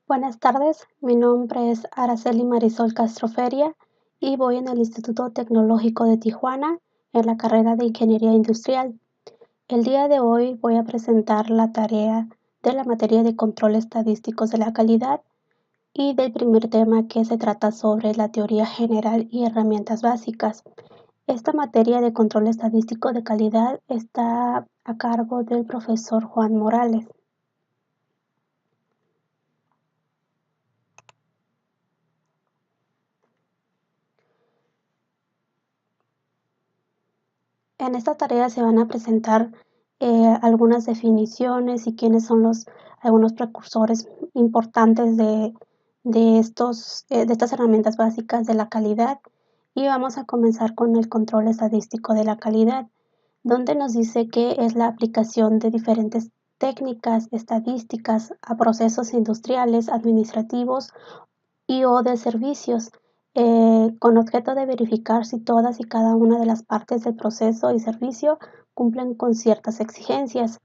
Buenas tardes, mi nombre es Araceli Marisol Castroferia y voy en el Instituto Tecnológico de Tijuana en la carrera de Ingeniería Industrial. El día de hoy voy a presentar la tarea de la materia de control estadísticos de la calidad y del primer tema que se trata sobre la teoría general y herramientas básicas. Esta materia de control estadístico de calidad está a cargo del profesor Juan Morales. En esta tarea se van a presentar algunas definiciones y quiénes son algunos precursores importantes de estas herramientas básicas de la calidad. Y vamos a comenzar con el control estadístico de la calidad, donde nos dice que es la aplicación de diferentes técnicas estadísticas a procesos industriales, administrativos y o de servicios, con objeto de verificar si todas y cada una de las partes del proceso y servicio cumplen con ciertas exigencias.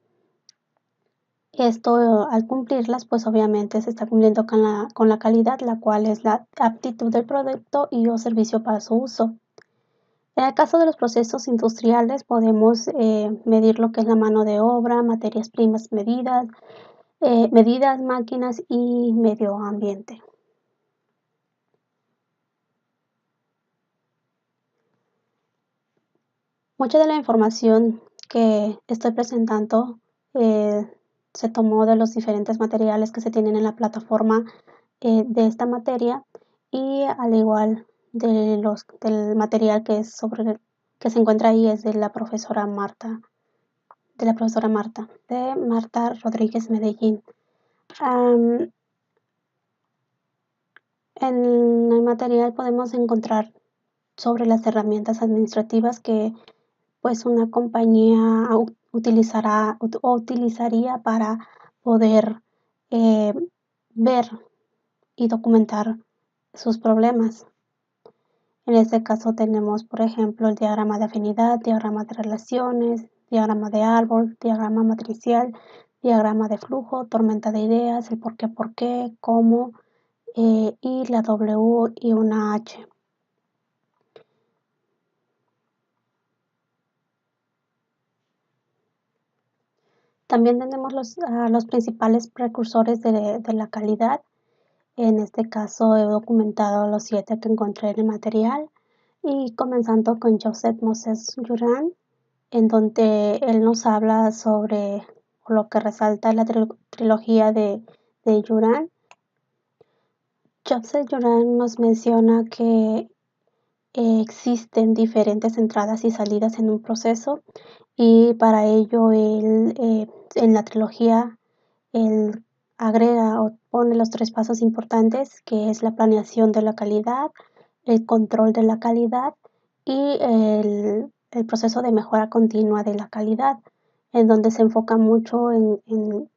Esto, al cumplirlas, pues obviamente se está cumpliendo con la calidad, la cual es la aptitud del producto y o servicio para su uso. En el caso de los procesos industriales, podemos medir lo que es la mano de obra, materias primas medidas, máquinas y medio ambiente. Mucha de la información que estoy presentando eh, se tomó de los diferentes materiales que se tienen en la plataforma de esta materia y al igual del material que se encuentra ahí es de Marta Rodríguez Medellín. En el material podemos encontrar sobre las herramientas administrativas que pues una compañía utilizaría para poder eh, ver y documentar sus problemas. En este caso tenemos, por ejemplo, el diagrama de afinidad, diagrama de relaciones, diagrama de árbol, diagrama matricial, diagrama de flujo, tormenta de ideas, el por qué, cómo, y la W y una H. También tenemos los principales precursores de la calidad. En este caso he documentado los 7 que encontré en el material y comenzando con Joseph Moses Juran, en donde él nos habla sobre lo que resalta la trilogía de Juran. Joseph Juran nos menciona que existen diferentes entradas y salidas en un proceso y para ello él, en la trilogía, él agrega o pone los 3 pasos importantes, que es la planeación de la calidad, el control de la calidad y el proceso de mejora continua de la calidad, en donde se enfoca mucho en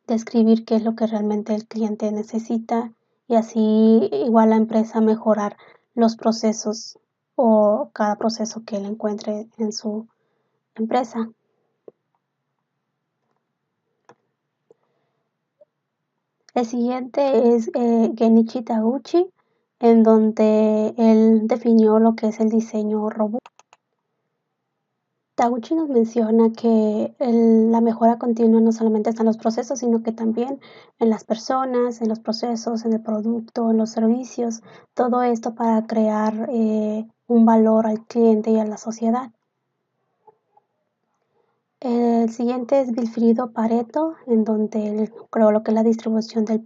describir qué es lo que realmente el cliente necesita y así igual la empresa mejorar los procesos o cada proceso que él encuentre en su empresa. El siguiente es Genichi Taguchi, en donde él definió lo que es el diseño robusto. Taguchi nos menciona que la mejora continua no solamente está en los procesos, sino que también en las personas, en los procesos, en el producto, en los servicios, todo esto para crear un valor al cliente y a la sociedad. El siguiente es Vilfredo Pareto, en donde él creó lo que es la distribución de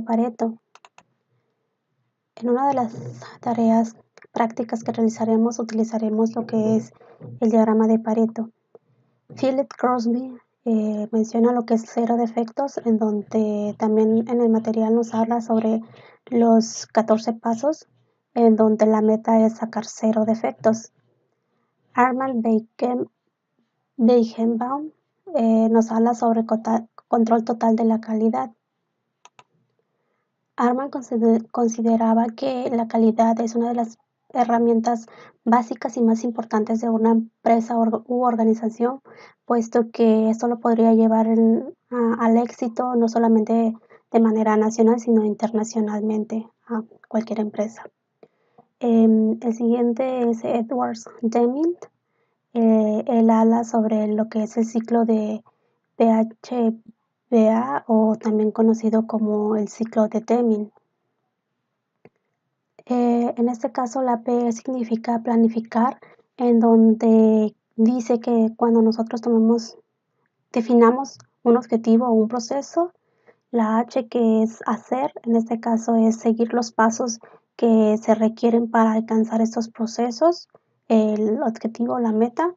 Pareto. En una de las tareas prácticas que realizaremos, utilizaremos lo que es el diagrama de Pareto. Philip Crosby menciona lo que es cero defectos, en donde también en el material nos habla sobre los 14 pasos, en donde la meta es sacar cero defectos. Armand Beichenbaum nos habla sobre control total de la calidad. Armand consideraba que la calidad es una de las herramientas básicas y más importantes de una empresa u organización, puesto que esto lo podría llevar al éxito no solamente de manera nacional, sino internacionalmente a cualquier empresa. El siguiente es Edward Deming. Él habla sobre lo que es el ciclo de PHBA o también conocido como el ciclo de Deming. En este caso, la P significa planificar, en donde dice que cuando nosotros definamos un objetivo o un proceso, la H que es hacer, en este caso es seguir los pasos que se requieren para alcanzar estos procesos, el objetivo, la meta.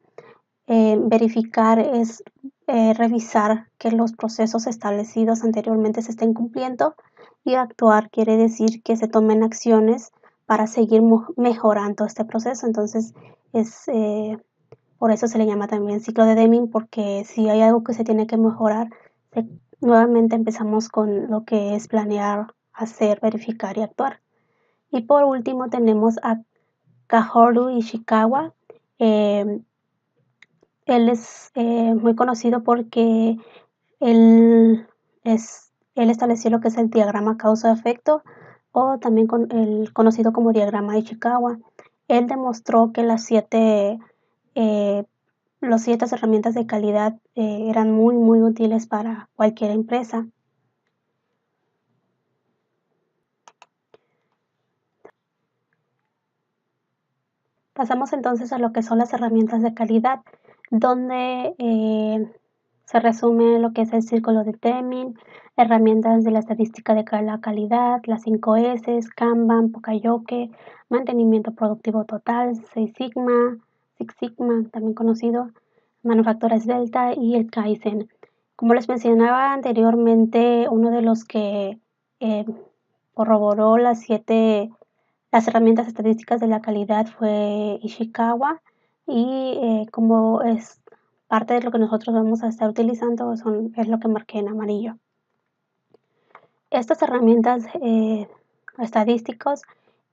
Verificar es revisar que los procesos establecidos anteriormente se estén cumpliendo, y actuar quiere decir que se tomen acciones para seguir mejorando este proceso. Entonces, por eso se le llama también ciclo de Deming, porque si hay algo que se tiene que mejorar, nuevamente empezamos con lo que es planear, hacer, verificar y actuar. Y por último tenemos a Kaoru Ishikawa. Eh, Él es muy conocido porque él, él estableció lo que es el diagrama causa-efecto, o también el conocido como diagrama de Ishikawa. Él demostró que las 7 herramientas de calidad eran muy útiles para cualquier empresa. Pasamos entonces a lo que son las herramientas de calidad, donde se resume lo que es el círculo de Deming, herramientas de la estadística de la calidad, las 5 S, Kanban, Pokayoke, mantenimiento productivo total, Six Sigma, también conocido, manufactura esbelta y el Kaizen. Como les mencionaba anteriormente, uno de los que eh, corroboró las herramientas estadísticas de la calidad fue Ishikawa, y como es parte de lo que nosotros vamos a estar utilizando, es lo que marqué en amarillo. Estas herramientas estadísticas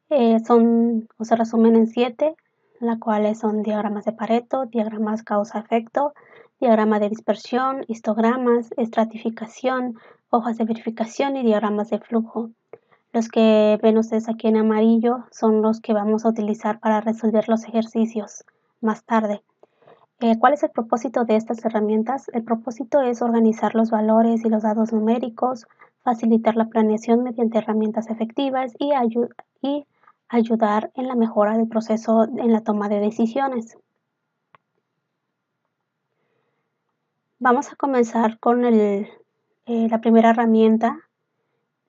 se resumen en 7, las cuales son diagramas de Pareto, diagramas causa-efecto, diagrama de dispersión, histogramas, estratificación, hojas de verificación y diagramas de flujo. Los que ven ustedes aquí en amarillo son los que vamos a utilizar para resolver los ejercicios más tarde. ¿Cuál es el propósito de estas herramientas? El propósito es organizar los valores y los datos numéricos, facilitar la planeación mediante herramientas efectivas y ayudar en la mejora del proceso en la toma de decisiones. Vamos a comenzar con la primera herramienta.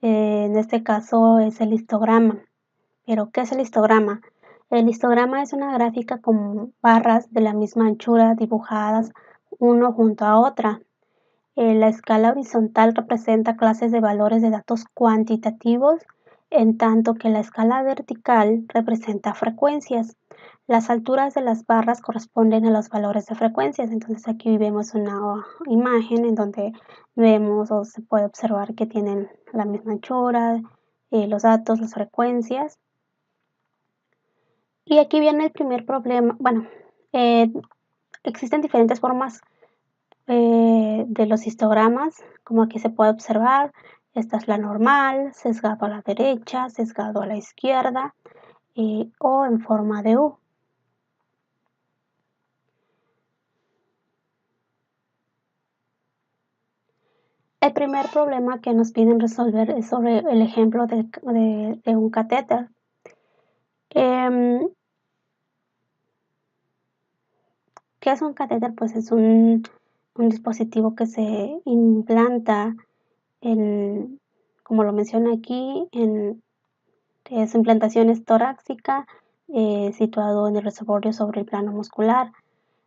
En este caso es el histograma. ¿Pero qué es el histograma? El histograma es una gráfica con barras de la misma anchura dibujadas uno junto a otra. La escala horizontal representa clases de valores de datos cuantitativos, en tanto que la escala vertical representa frecuencias. Las alturas de las barras corresponden a los valores de frecuencias. Entonces aquí vemos una imagen en donde vemos o se puede observar que tienen la misma anchura, los datos, las frecuencias. Y aquí viene el primer problema. Bueno, existen diferentes formas de los histogramas, como aquí se puede observar. Esta es la normal, sesgado a la derecha, sesgado a la izquierda, o en forma de U. El primer problema que nos piden resolver es sobre el ejemplo de un catéter. ¿Qué es un catéter? Pues es un dispositivo que se implanta como lo menciona aquí, su implantación es torácica, situado en el reservorio sobre el plano muscular.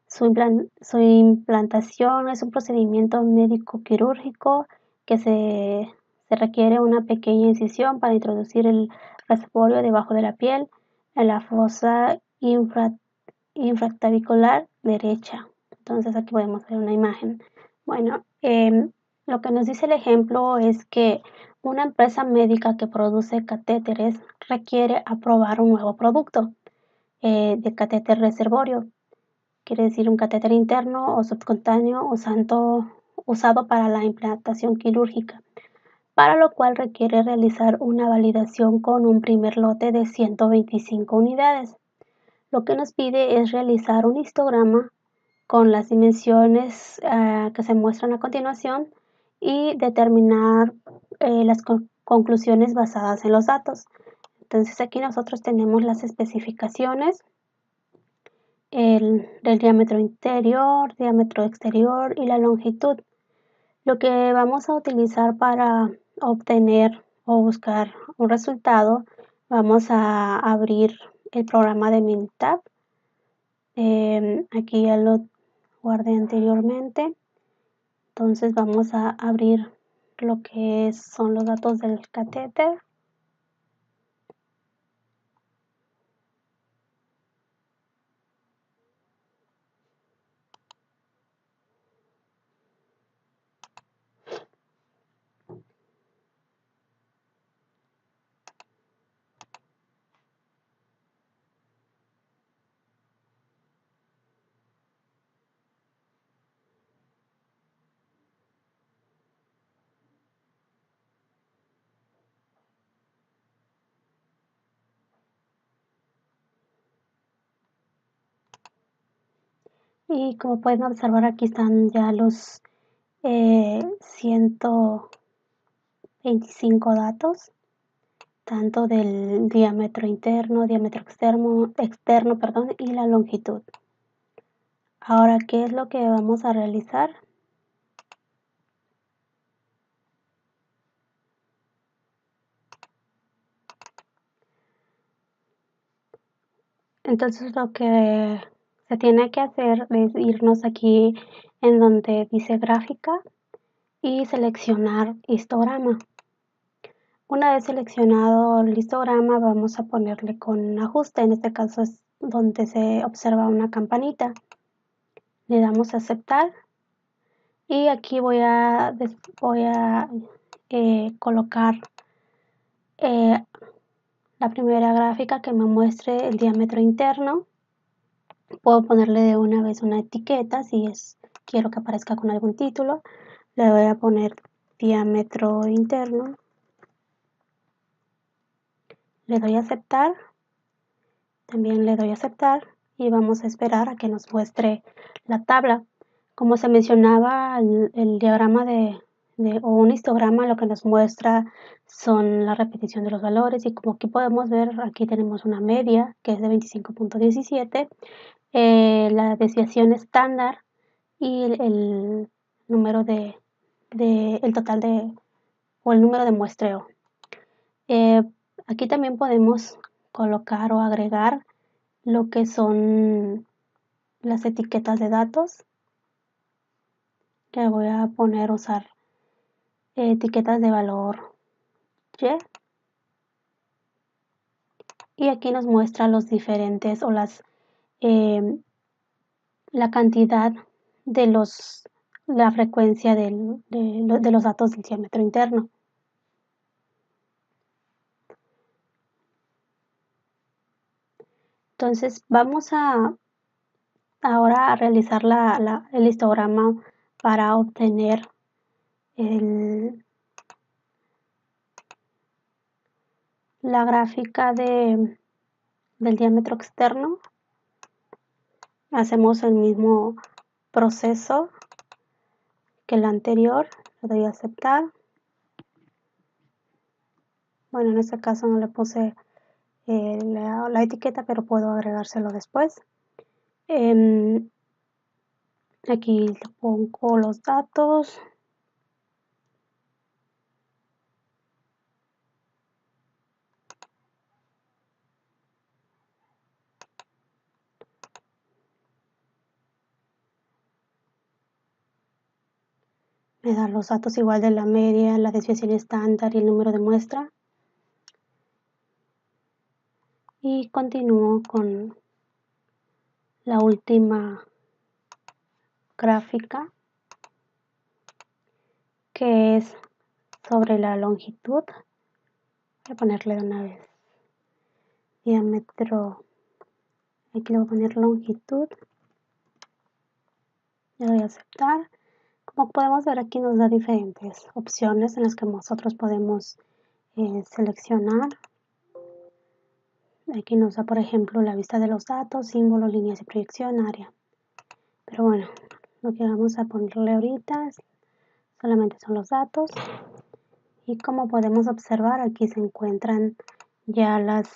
Su implantación es un procedimiento médico-quirúrgico que se requiere una pequeña incisión para introducir el reservorio debajo de la piel en la fosa infractavicular derecha. Entonces aquí podemos ver una imagen. Bueno, lo que nos dice el ejemplo es que una empresa médica que produce catéteres requiere aprobar un nuevo producto de catéter reservorio. Quiere decir un catéter interno o subcutáneo usado para la implantación quirúrgica. para lo cual requiere realizar una validación con un primer lote de 125 unidades. Lo que nos pide es realizar un histograma con las dimensiones que se muestran a continuación y determinar las conclusiones basadas en los datos. Entonces aquí nosotros tenemos las especificaciones del diámetro interior, diámetro exterior y la longitud. Lo que vamos a utilizar para obtener o buscar un resultado, vamos a abrir el programa de Minitab. Aquí ya lo guardé anteriormente. Entonces vamos a abrir lo que son los datos del catéter. Y como pueden observar, aquí están ya los 125 datos, tanto del diámetro interno, diámetro externo, perdón, y la longitud. Ahora, ¿qué es lo que vamos a realizar? Entonces lo que se tiene que hacer es irnos aquí en donde dice gráfica y seleccionar histograma. Una vez seleccionado el histograma, vamos a ponerle con ajuste, en este caso es donde se observa una campanita. Le damos a aceptar y aquí voy a colocar la primera gráfica que me muestre el diámetro interno. Puedo ponerle de una vez una etiqueta si quiero que aparezca con algún título. Le voy a poner diámetro interno. Le doy a aceptar. También le doy a aceptar y vamos a esperar a que nos muestre la tabla. Como se mencionaba, el diagrama o un histograma lo que nos muestra son la repetición de los valores y como aquí podemos ver, aquí tenemos una media que es de 25.17, la desviación estándar y el número el total o el número de muestreo. Aquí también podemos colocar o agregar lo que son las etiquetas de datos, que voy a usar etiquetas de valor y aquí nos muestra los diferentes o la cantidad de la frecuencia de los datos del diámetro interno. Entonces vamos ahora a realizar el histograma para obtener la gráfica del diámetro externo. Hacemos el mismo proceso que el anterior. Le doy a aceptar. Bueno, en este caso no le puse la etiqueta, pero puedo agregárselo después. Aquí le pongo los datos. Me da los datos igual de la media, la desviación estándar y el número de muestra. Y continúo con la última gráfica, que es sobre la longitud. Voy a ponerle de una vez diámetro. Aquí le voy a poner longitud. Le doy a aceptar. Como podemos ver, aquí nos da diferentes opciones en las que nosotros podemos seleccionar. Aquí nos da, por ejemplo, la vista de los datos, símbolos, líneas de proyección, área. Pero bueno, lo que vamos a ponerle ahorita solamente son los datos. Y como podemos observar, aquí se encuentran ya las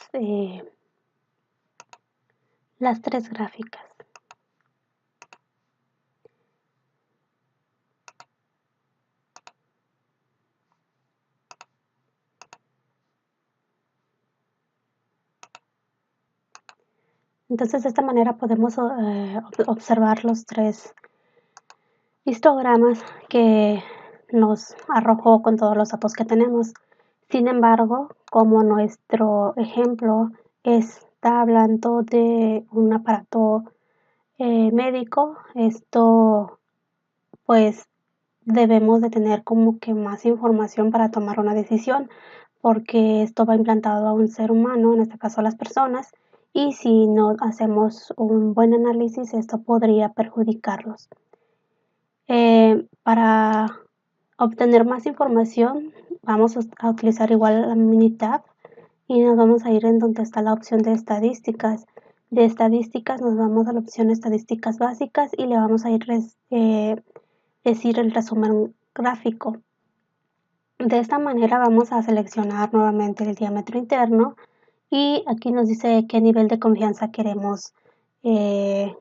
tres gráficas. Entonces, de esta manera podemos observar los tres histogramas que nos arrojó con todos los datos que tenemos. Sin embargo, como nuestro ejemplo está hablando de un aparato médico, esto pues debemos de tener como que más información para tomar una decisión, porque esto va implantado a un ser humano, en este caso a las personas, y si no hacemos un buen análisis, esto podría perjudicarlos. Para obtener más información, vamos a utilizar igual la mini tab y nos vamos a ir en donde está la opción de estadísticas. De estadísticas nos vamos a la opción estadísticas básicas y le vamos a ir decir el resumen gráfico. De esta manera vamos a seleccionar nuevamente el diámetro interno y aquí nos dice qué nivel de confianza queremos que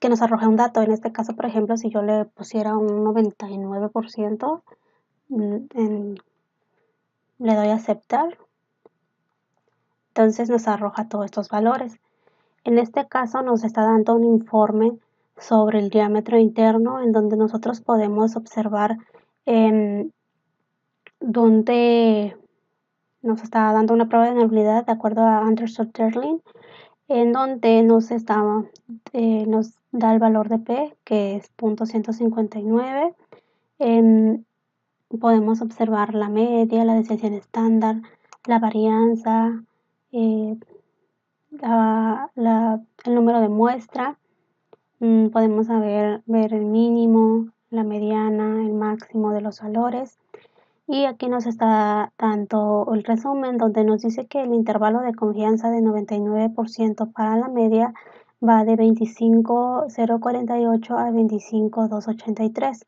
nos arroje un dato. En este caso, por ejemplo, si yo le pusiera un 99%, le doy a aceptar, entonces nos arroja todos estos valores. En este caso nos está dando un informe sobre el diámetro interno en donde nosotros podemos observar donde nos está dando una prueba de nulidad de acuerdo a Anderson-Terling, en donde nos da el valor de P, que es 0.159. Podemos observar la media, la desviación estándar, la varianza, el número de muestra. Podemos ver el mínimo, la mediana, el máximo de los valores. Y aquí nos está dando el resumen donde nos dice que el intervalo de confianza de 99% para la media va de 25,048 a 25,283.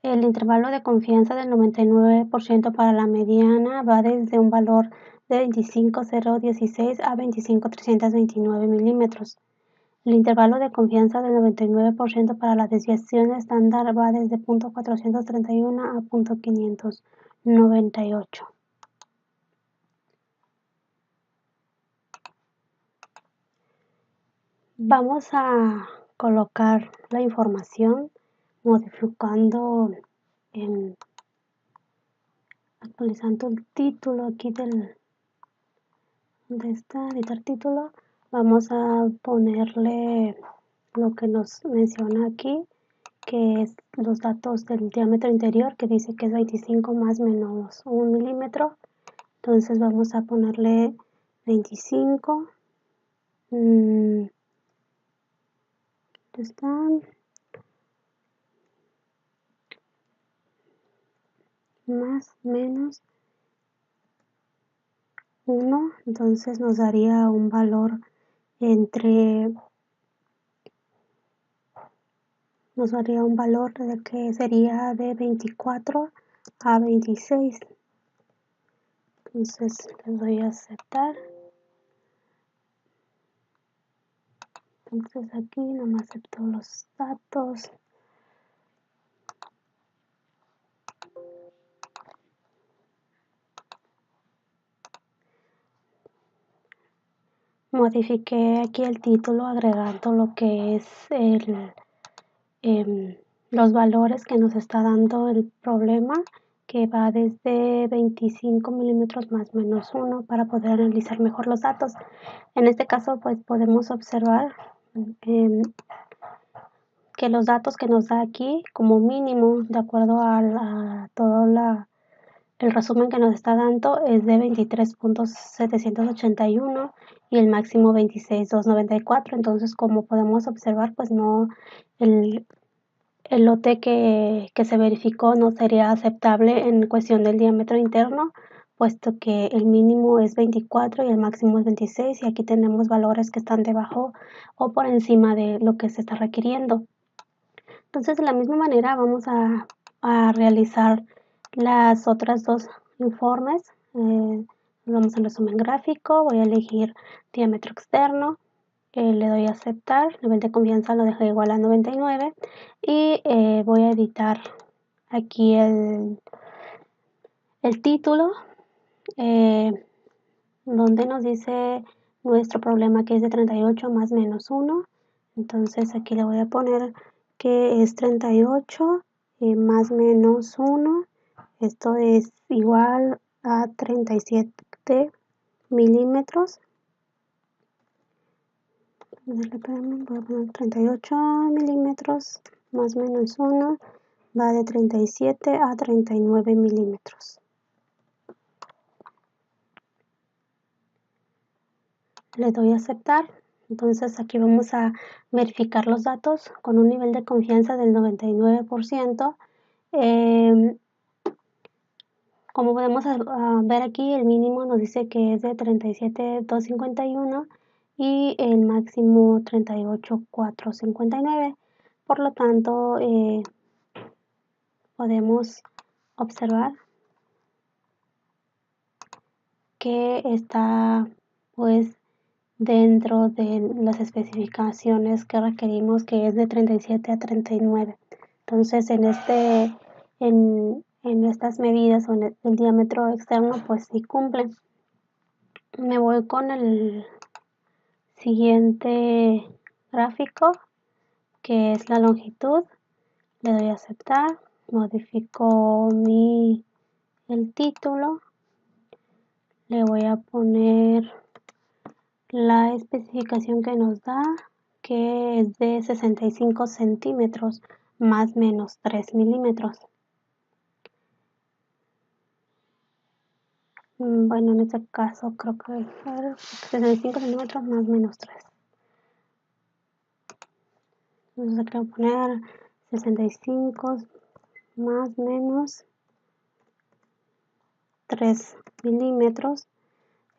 El intervalo de confianza del 99% para la mediana va desde un valor de 25,016 a 25,329 milímetros. El intervalo de confianza del 99% para la desviación estándar va desde 0.431 a 0.598. Vamos a colocar la información modificando, actualizando el título aquí donde está editar título. Vamos a ponerle lo que nos menciona aquí, que es los datos del diámetro interior, que dice que es 25 más menos 1 milímetro. Entonces vamos a ponerle 25. Están más menos 1, entonces nos daría un valor de que sería de 24 a 26. Entonces le doy a aceptar. Entonces aquí nomás acepto los datos. Modifiqué aquí el título agregando lo que es los valores que nos está dando el problema, que va desde 25 milímetros más menos 1 para poder analizar mejor los datos. En este caso, pues podemos observar que los datos que nos da aquí como mínimo, de acuerdo a todo el resumen que nos está dando, es de 23.781 y el máximo 26.294. Entonces, como podemos observar, pues no, el lote que se verificó no sería aceptable en cuestión del diámetro interno, puesto que el mínimo es 24 y el máximo es 26, y aquí tenemos valores que están debajo o por encima de lo que se está requiriendo. Entonces, de la misma manera vamos a realizar las otras dos informes. Vamos al resumen gráfico, voy a elegir diámetro externo, le doy a aceptar, nivel de confianza lo dejo igual a 99 y voy a editar aquí el título, donde nos dice nuestro problema, que es de 38 más menos 1. Entonces aquí le voy a poner que es 38 más menos 1. Esto es igual a 37 milímetros. Voy a poner 38 milímetros más menos 1 va de 37 a 39 milímetros. Le doy a aceptar. Entonces aquí vamos a verificar los datos con un nivel de confianza del 99%. Como podemos ver aquí, el mínimo nos dice que es de 37.251 y el máximo 38.459. Por lo tanto, podemos observar que está pues dentro de las especificaciones que requerimos, que es de 37 a 39. Entonces, en estas medidas o en el diámetro externo, pues sí cumple. Me voy con el siguiente gráfico, que es la longitud. Le doy a aceptar, modifico el título, le voy a poner la especificación que nos da, que es de 65 centímetros más menos 3 milímetros. Bueno, en este caso creo que es 65 centímetros más menos 3. Entonces aquí voy a poner 65 más menos 3 milímetros.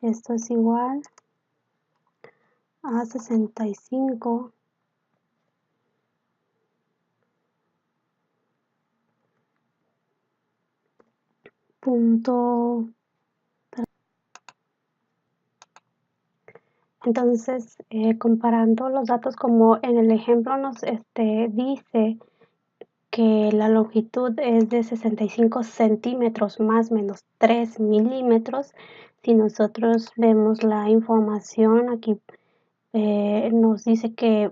Esto es igual a 65 punto. Entonces, comparando los datos, como en el ejemplo nos dice que la longitud es de 65 centímetros más menos 3 milímetros. Si nosotros vemos la información aquí, nos dice que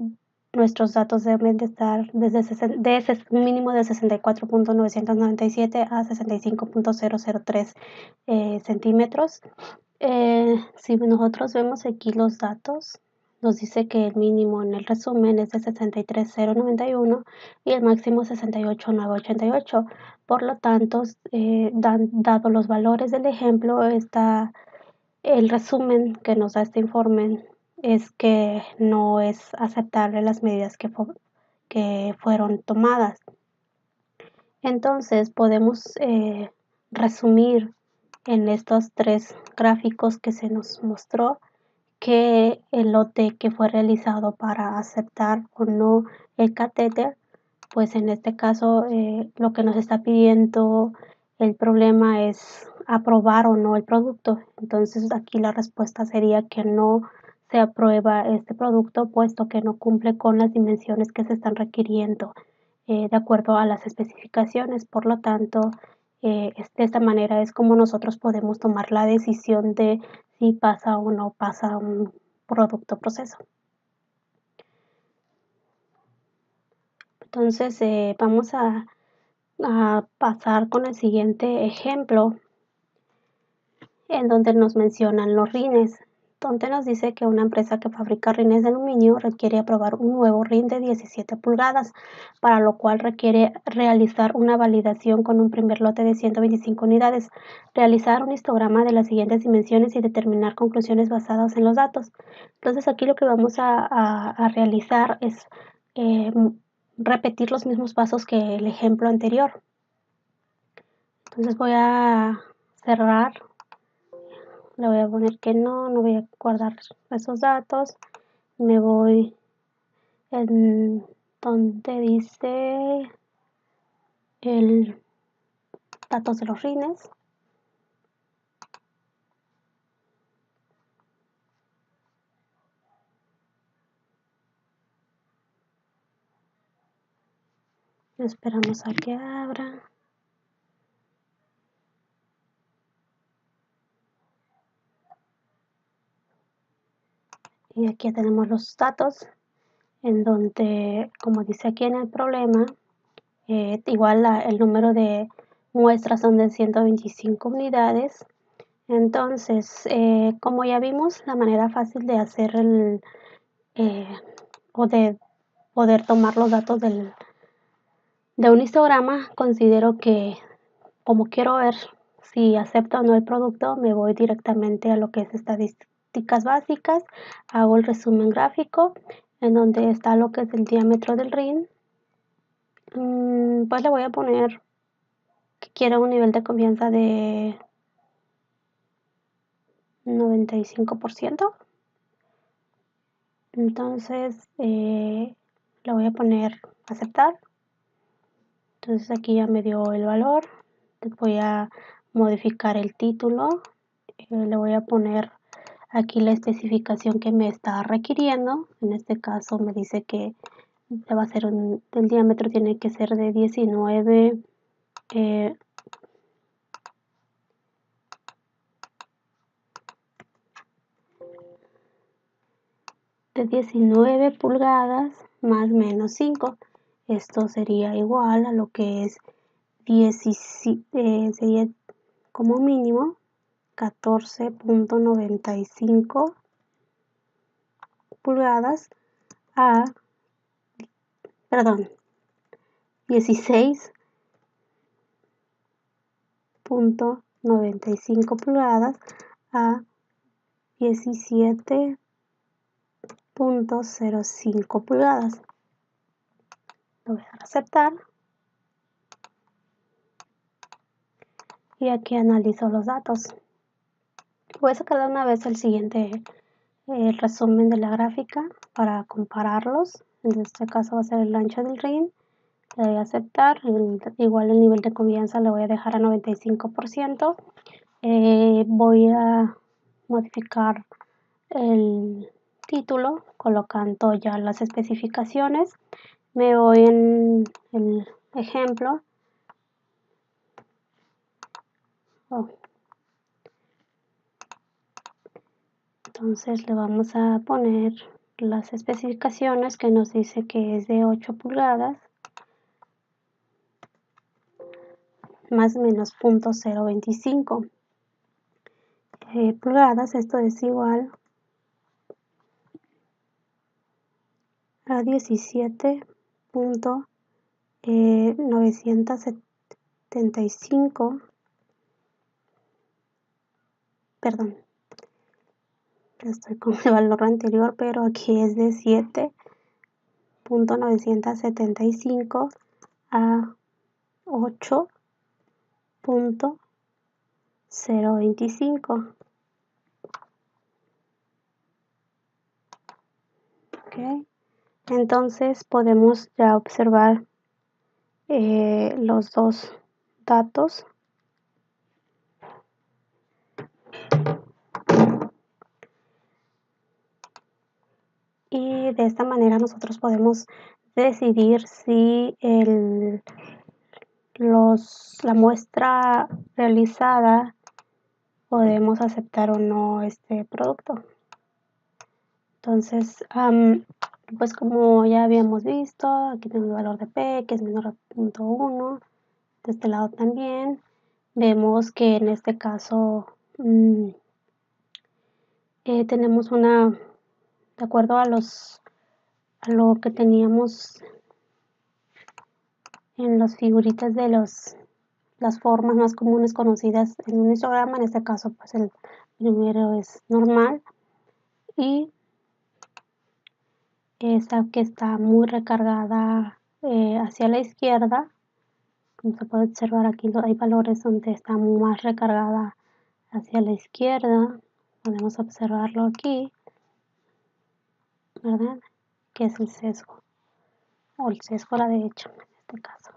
nuestros datos deben de estar de ese mínimo de 64.997 a 65.003 centímetros. Si nosotros vemos aquí los datos, nos dice que el mínimo en el resumen es de 63.091 y el máximo 68.988. Por lo tanto, dado los valores del ejemplo, el resumen que nos da este informe es que no es aceptable las medidas que fueron tomadas. Entonces, podemos resumir en estos tres gráficos que se nos mostró que el lote que fue realizado para aceptar o no el catéter, pues en este caso lo que nos está pidiendo el problema es aprobar o no el producto. Entonces aquí la respuesta sería que no se aprueba este producto, puesto que no cumple con las dimensiones que se están requiriendo de acuerdo a las especificaciones. Por lo tanto, de esta manera es como nosotros podemos tomar la decisión de si pasa o no pasa un producto proceso. Entonces, vamos a pasar con el siguiente ejemplo, en donde nos mencionan los rines. donde nos dice que una empresa que fabrica rines de aluminio requiere aprobar un nuevo rin de 17 pulgadas, para lo cual requiere realizar una validación con un primer lote de 125 unidades, realizar un histograma de las siguientes dimensiones y determinar conclusiones basadas en los datos. Entonces aquí lo que vamos a realizar es repetir los mismos pasos que el ejemplo anterior. Entonces voy a cerrar, le voy a poner que no voy a guardar esos datos, me voy en donde dice el datos de los rines, esperamos a que abra. Y aquí tenemos los datos, en donde, como dice aquí en el problema, igual el número de muestras son de 125 unidades. Entonces, como ya vimos, la manera fácil de hacer o de poder tomar los datos de un histograma, considero que, como quiero ver si acepto o no el producto, me voy directamente a lo que es estadísticas básicas, hago el resumen gráfico, en donde está lo que es el diámetro del rin. Pues le voy a poner que quiero un nivel de confianza de 95%. Entonces le voy a poner aceptar. Entonces aquí ya me dio el valor. Voy a modificar el título. Le voy a poner aquí la especificación que me está requiriendo. En este caso me dice que va a ser el diámetro tiene que ser de 19 pulgadas más menos 5. Esto sería igual a lo que es 17, sería como mínimo 14.95 pulgadas a, perdón, 16.95 pulgadas a 17.05 pulgadas. Lo voy a aceptar. Y aquí analizo los datos. Voy a sacar de una vez el siguiente resumen de la gráfica para compararlos. En este caso va a ser el ancho del rin. Le doy a aceptar. Igual el nivel de confianza le voy a dejar a 95%. Voy a modificar el título colocando ya las especificaciones. Me voy en el ejemplo. Entonces le vamos a poner las especificaciones que nos dice que es de 8 pulgadas más o menos 0.025 pulgadas. Esto es igual a 17.975, perdón, estoy con el valor anterior, pero aquí es de 7.975 a 8.025. Okay. Entonces podemos ya observar los dos datos. Y de esta manera nosotros podemos decidir si la muestra realizada podemos aceptar o no este producto. Entonces, pues como ya habíamos visto, aquí tenemos el valor de P, que es menor a 0.1. De este lado también vemos que en este caso tenemos de acuerdo a lo que teníamos en las figuritas de las formas más comunes conocidas en un histograma. En este caso, pues el primero es normal y esta que está muy recargada hacia la izquierda. Como se puede observar aquí, hay valores donde está más recargada hacia la izquierda. Podemos observarlo aquí, ¿verdad? Que es el sesgo, o el sesgo a la derecha en este caso.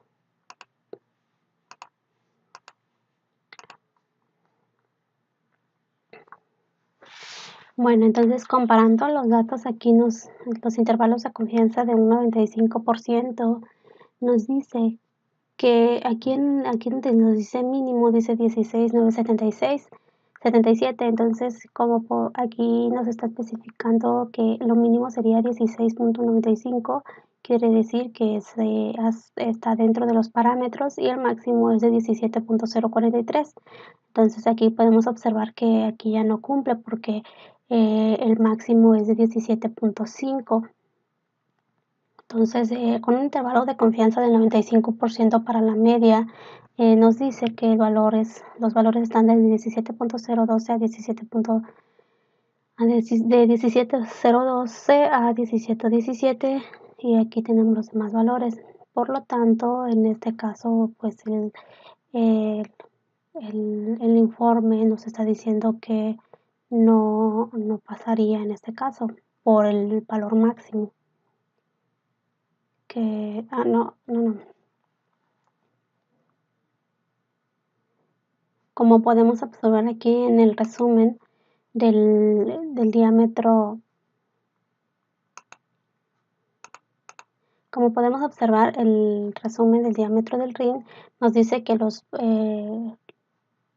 Bueno, entonces comparando los datos aquí, los intervalos de confianza de un 95% nos dice que aquí donde nos dice mínimo, dice 16,976, 77. Entonces, como aquí nos está especificando que lo mínimo sería 16,95, quiere decir que está dentro de los parámetros y el máximo es de 17,043. Entonces, aquí podemos observar que aquí ya no cumple porque el máximo es de 17,5. Entonces, con un intervalo de confianza del 95% para la media, nos dice que los valores están de 17,012 a 17,012 a 17,17, y aquí tenemos los demás valores. Por lo tanto, en este caso, pues el, el informe nos está diciendo que no pasaría en este caso por el valor máximo. No. Como podemos observar aquí en el resumen del diámetro, como podemos observar, el resumen del diámetro del rin nos dice que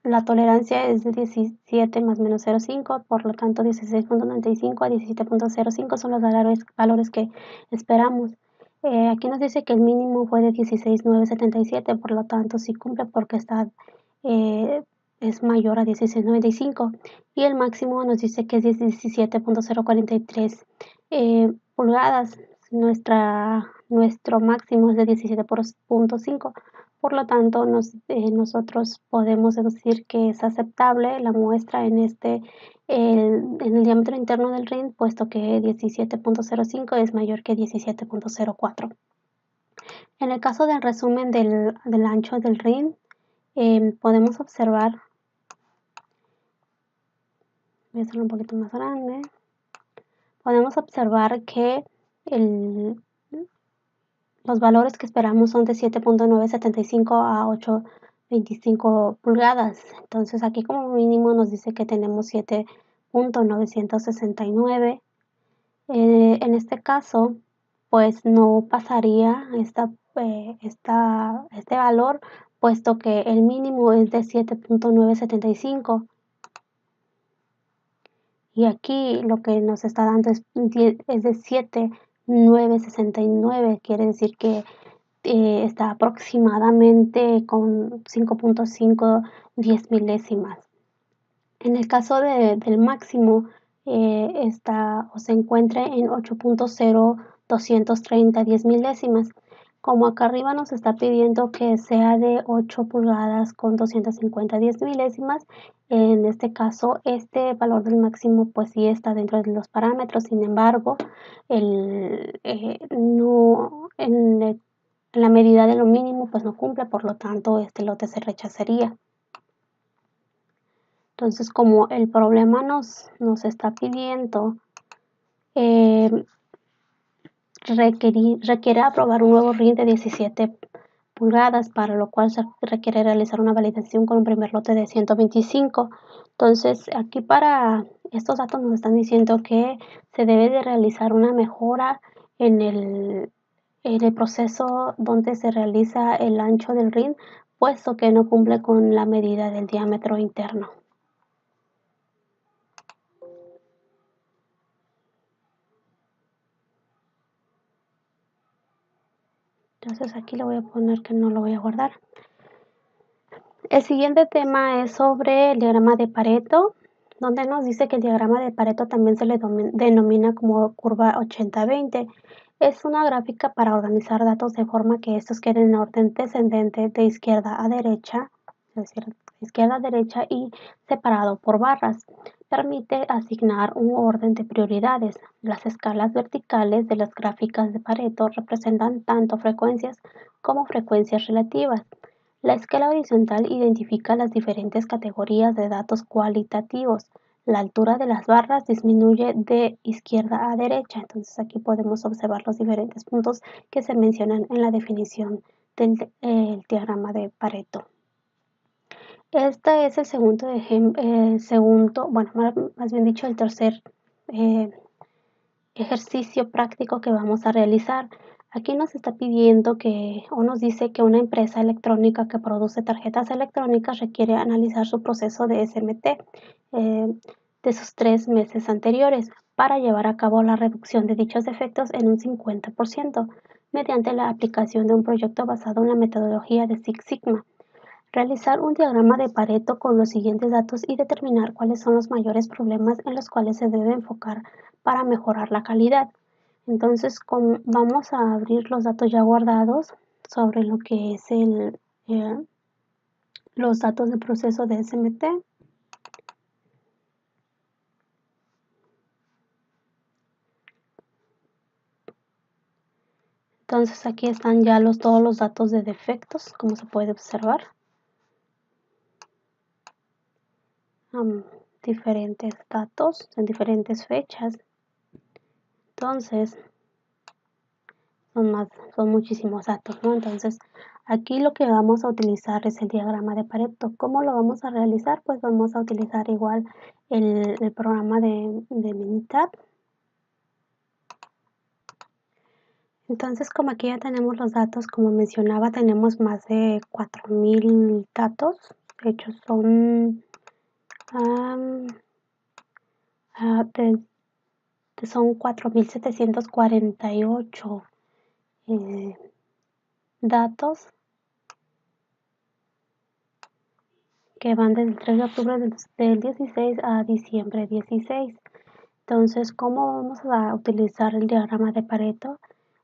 la tolerancia es de 17 más menos 0,5, por lo tanto 16,95 a 17,05 son los valores que esperamos. Aquí nos dice que el mínimo fue de 16,977, por lo tanto sí cumple porque es mayor a 16,95, y el máximo nos dice que es 17,043 pulgadas. Nuestro máximo es de 17,5. Por lo tanto, nosotros podemos decir que es aceptable la muestra en el diámetro interno del rin, puesto que 17,05 es mayor que 17,04. En el caso del resumen del ancho del rin, podemos observar, voy a hacerlo un poquito más grande, podemos observar que los valores que esperamos son de 7,975 a 8,25 pulgadas. Entonces aquí como mínimo nos dice que tenemos 7,969. En este caso, pues no pasaría este valor, puesto que el mínimo es de 7,975. Y aquí lo que nos está dando es de 7,969, quiere decir que está aproximadamente con 5,5, 10 milésimas. En el caso del máximo, está o se encuentra en 8,0230, 10 milésimas. Como acá arriba nos está pidiendo que sea de 8 pulgadas con 250, 10 milésimas, en este caso, este valor del máximo pues sí está dentro de los parámetros. Sin embargo, no, en la medida de lo mínimo pues no cumple, por lo tanto este lote se rechazaría. Entonces, como el problema nos está pidiendo requiere aprobar un nuevo RIN de 17 pulgadas, para lo cual se requiere realizar una validación con un primer lote de 125. Entonces, aquí para estos datos nos están diciendo que se debe de realizar una mejora en el proceso donde se realiza el ancho del RIN, puesto que no cumple con la medida del diámetro interno. Entonces aquí le voy a poner que no lo voy a guardar. El siguiente tema es sobre el diagrama de Pareto. donde nos dice que el diagrama de Pareto también se le denomina como curva 80-20. Es una gráfica para organizar datos de forma que estos queden en orden descendente de izquierda a derecha, es decir, de izquierda a derecha y separado por barras. Permite asignar un orden de prioridades. Las escalas verticales de las gráficas de Pareto representan tanto frecuencias como frecuencias relativas. La escala horizontal identifica las diferentes categorías de datos cualitativos. La altura de las barras disminuye de izquierda a derecha. Entonces aquí podemos observar los diferentes puntos que se mencionan en la definición del diagrama de Pareto. Este es el segundo, bueno, más bien dicho, el tercer eh, ejercicio práctico que vamos a realizar. Aquí nos está pidiendo que, o nos dice que una empresa electrónica que produce tarjetas electrónicas requiere analizar su proceso de SMT de sus 3 meses anteriores para llevar a cabo la reducción de dichos defectos en un 50% mediante la aplicación de un proyecto basado en la metodología de Six Sigma. Realizar un diagrama de Pareto con los siguientes datos y determinar cuáles son los mayores problemas en los cuales se debe enfocar para mejorar la calidad. Entonces, vamos a abrir los datos ya guardados sobre lo que es los datos de proceso de SMT. Entonces aquí están ya todos los datos de defectos, como se puede observar. Diferentes datos en diferentes fechas. Entonces, son muchísimos datos, ¿no? Entonces, aquí lo que vamos a utilizar es el diagrama de Pareto. ¿Cómo lo vamos a realizar? Pues vamos a utilizar igual el programa de Minitab. Entonces, como aquí ya tenemos los datos, como mencionaba, tenemos más de 4000 datos. De hecho, son 4748 datos que van desde el 3 de octubre del 16 a diciembre 16. Entonces, ¿cómo vamos a utilizar el diagrama de Pareto?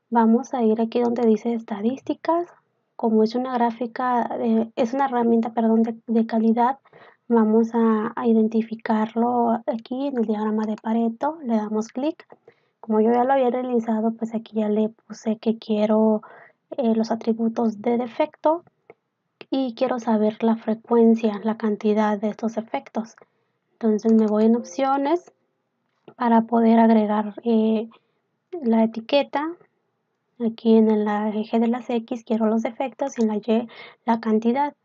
Vamos a ir aquí donde dice estadísticas. Como es una gráfica, es una herramienta, perdón, de calidad, vamos a identificarlo aquí en el diagrama de Pareto. Le damos clic. Como yo ya lo había realizado, pues aquí ya le puse que quiero los atributos de defecto y quiero saber la frecuencia, la cantidad de estos efectos. Entonces me voy en opciones para poder agregar la etiqueta. Aquí en el eje de las X quiero los defectos y en la Y la cantidad.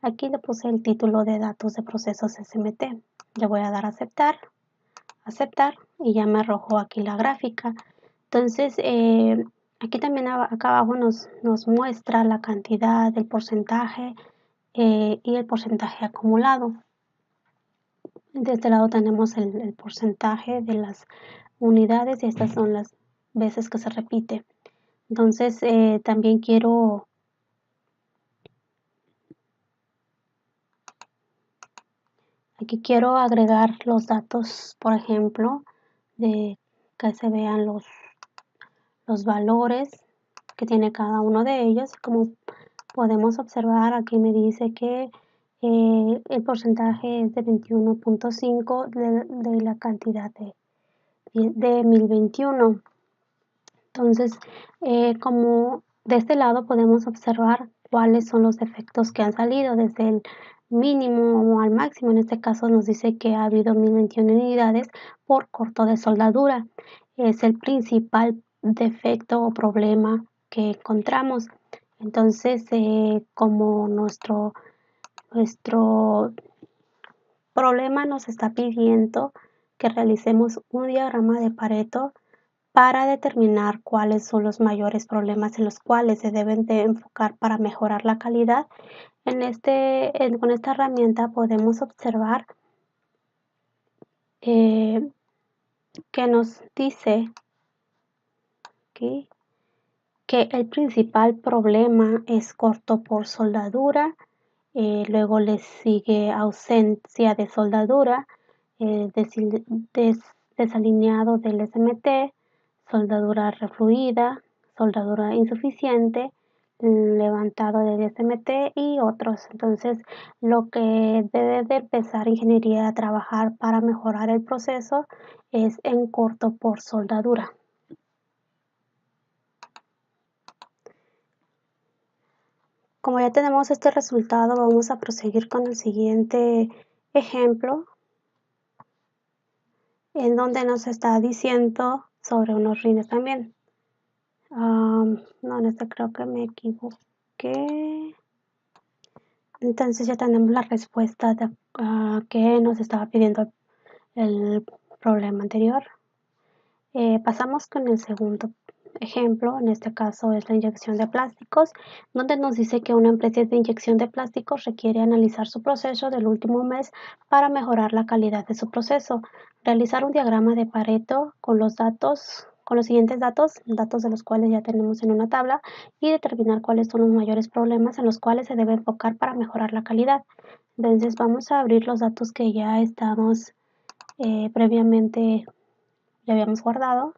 Aquí le puse el título de datos de procesos SMT. Le voy a dar a aceptar, aceptar y ya me arrojó aquí la gráfica. Entonces, aquí también acá abajo nos muestra la cantidad, el porcentaje y el porcentaje acumulado. De este lado tenemos el porcentaje de las unidades y estas son las veces que se repite. Entonces, también aquí quiero agregar los datos, por ejemplo, de que se vean los valores que tiene cada uno de ellos. Como podemos observar, aquí me dice que el porcentaje es de 21.5 de la cantidad de 1021. Entonces, como de este lado podemos observar cuáles son los defectos que han salido desde el mínimo al máximo. En este caso nos dice que ha habido 1021 unidades por corto de soldadura. Es el principal defecto o problema que encontramos. Entonces, como nuestro problema nos está pidiendo que realicemos un diagrama de Pareto para determinar cuáles son los mayores problemas en los cuales se deben de enfocar para mejorar la calidad. Con esta herramienta podemos observar que nos dice aquí que el principal problema es corto por soldadura, luego le sigue ausencia de soldadura, desalineado del SMT, soldadura refluida, soldadura insuficiente, levantado del SMT y otros. Entonces, lo que debe de empezar ingeniería a trabajar para mejorar el proceso es en corto por soldadura. Como ya tenemos este resultado, vamos a proseguir con el siguiente ejemplo, en donde nos está diciendo sobre unos rines también. No, en este creo que me equivoqué. Entonces ya tenemos la respuesta que nos estaba pidiendo el problema anterior. Pasamos con el segundo ejemplo, en este caso es la inyección de plásticos, donde nos dice que una empresa de inyección de plásticos requiere analizar su proceso del último mes para mejorar la calidad de su proceso, realizar un diagrama de Pareto con los siguientes datos de los cuales ya tenemos en una tabla, y determinar cuáles son los mayores problemas en los cuales se debe enfocar para mejorar la calidad. Entonces vamos a abrir los datos que ya estamos previamente ya habíamos guardado.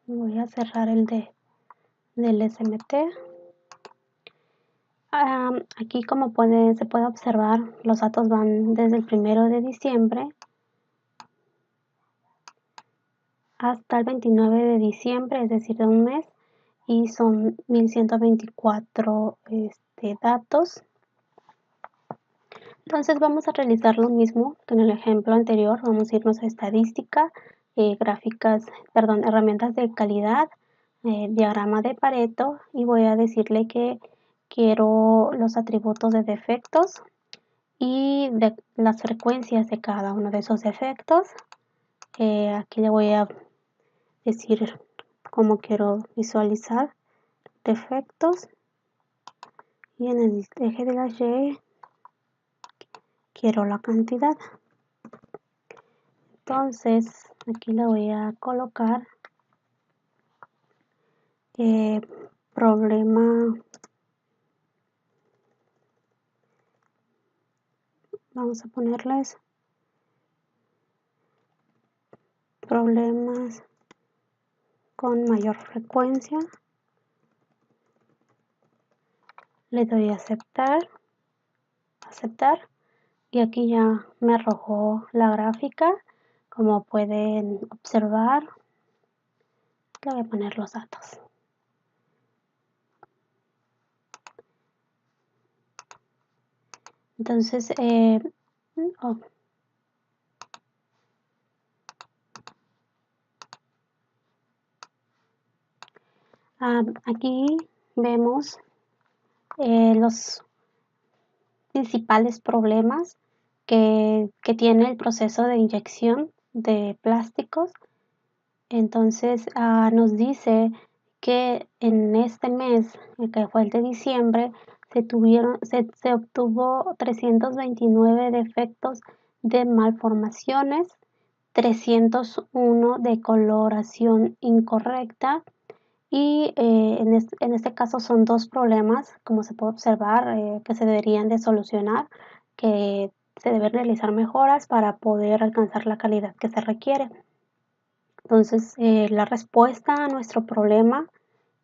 Voy a cerrar el del SMT. Aquí como se puede observar, los datos van desde el 1 de diciembre hasta el 29 de diciembre, es decir, de un mes, y son 1124 datos. Entonces vamos a realizar lo mismo que en el ejemplo anterior. Vamos a irnos a estadística, herramientas de calidad, diagrama de Pareto, y voy a decirle que quiero los atributos de defectos y de las frecuencias de cada uno de esos defectos. Aquí le voy a decir cómo quiero visualizar defectos, y en el eje de la Y quiero la cantidad. Entonces aquí le voy a colocar problema, vamos a ponerles problemas con mayor frecuencia. Le doy a aceptar, y aquí ya me arrojó la gráfica. Como pueden observar, le voy a poner los datos. Entonces, aquí vemos los principales problemas que tiene el proceso de inyección de plásticos. Entonces nos dice que en este mes, que fue el de diciembre, se obtuvo 329 defectos de malformaciones, 301 de coloración incorrecta, y en este caso son dos problemas, como se puede observar, que se deberían de solucionar, que se deben realizar mejoras para poder alcanzar la calidad que se requiere. Entonces, la respuesta a nuestro problema,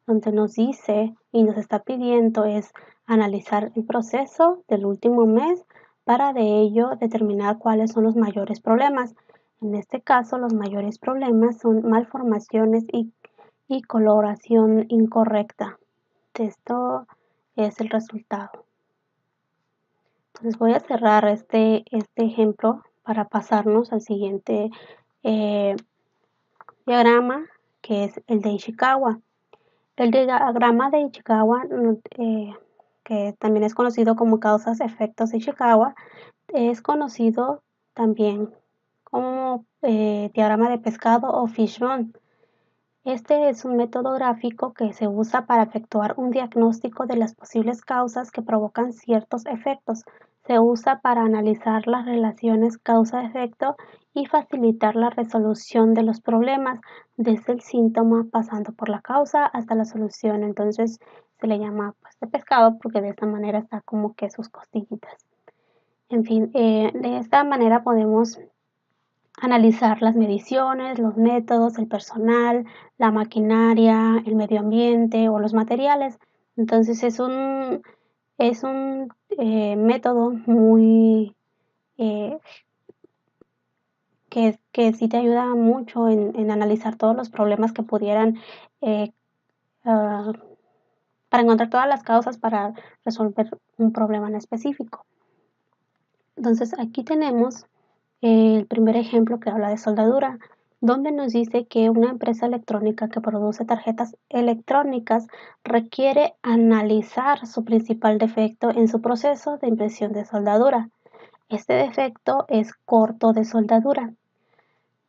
donde nos dice y nos está pidiendo, es analizar el proceso del último mes para de ello determinar cuáles son los mayores problemas. En este caso, los mayores problemas son malformaciones y coloración incorrecta. Esto es el resultado. Entonces voy a cerrar este ejemplo para pasarnos al siguiente diagrama, que es el de Ishikawa. El diagrama de Ishikawa, que también es conocido como causas-efectos de Ishikawa, es conocido también como diagrama de pescado o fishbone. Este es un método gráfico que se usa para efectuar un diagnóstico de las posibles causas que provocan ciertos efectos. Se usa para analizar las relaciones causa-efecto y facilitar la resolución de los problemas, desde el síntoma pasando por la causa hasta la solución. Entonces se le llama, pues, de pescado, porque de esta manera está como que sus costillitas. En fin, de esta manera podemos analizar las mediciones, los métodos, el personal, la maquinaria, el medio ambiente o los materiales. Entonces es un método muy eh, que sí te ayuda mucho en analizar todos los problemas que pudieran, eh, ah, para encontrar todas las causas para resolver un problema en específico. Entonces, aquí tenemos el primer ejemplo que habla de soldadura, donde nos dice que una empresa electrónica que produce tarjetas electrónicas requiere analizar su principal defecto en su proceso de impresión de soldadura. Este defecto es corto de soldadura.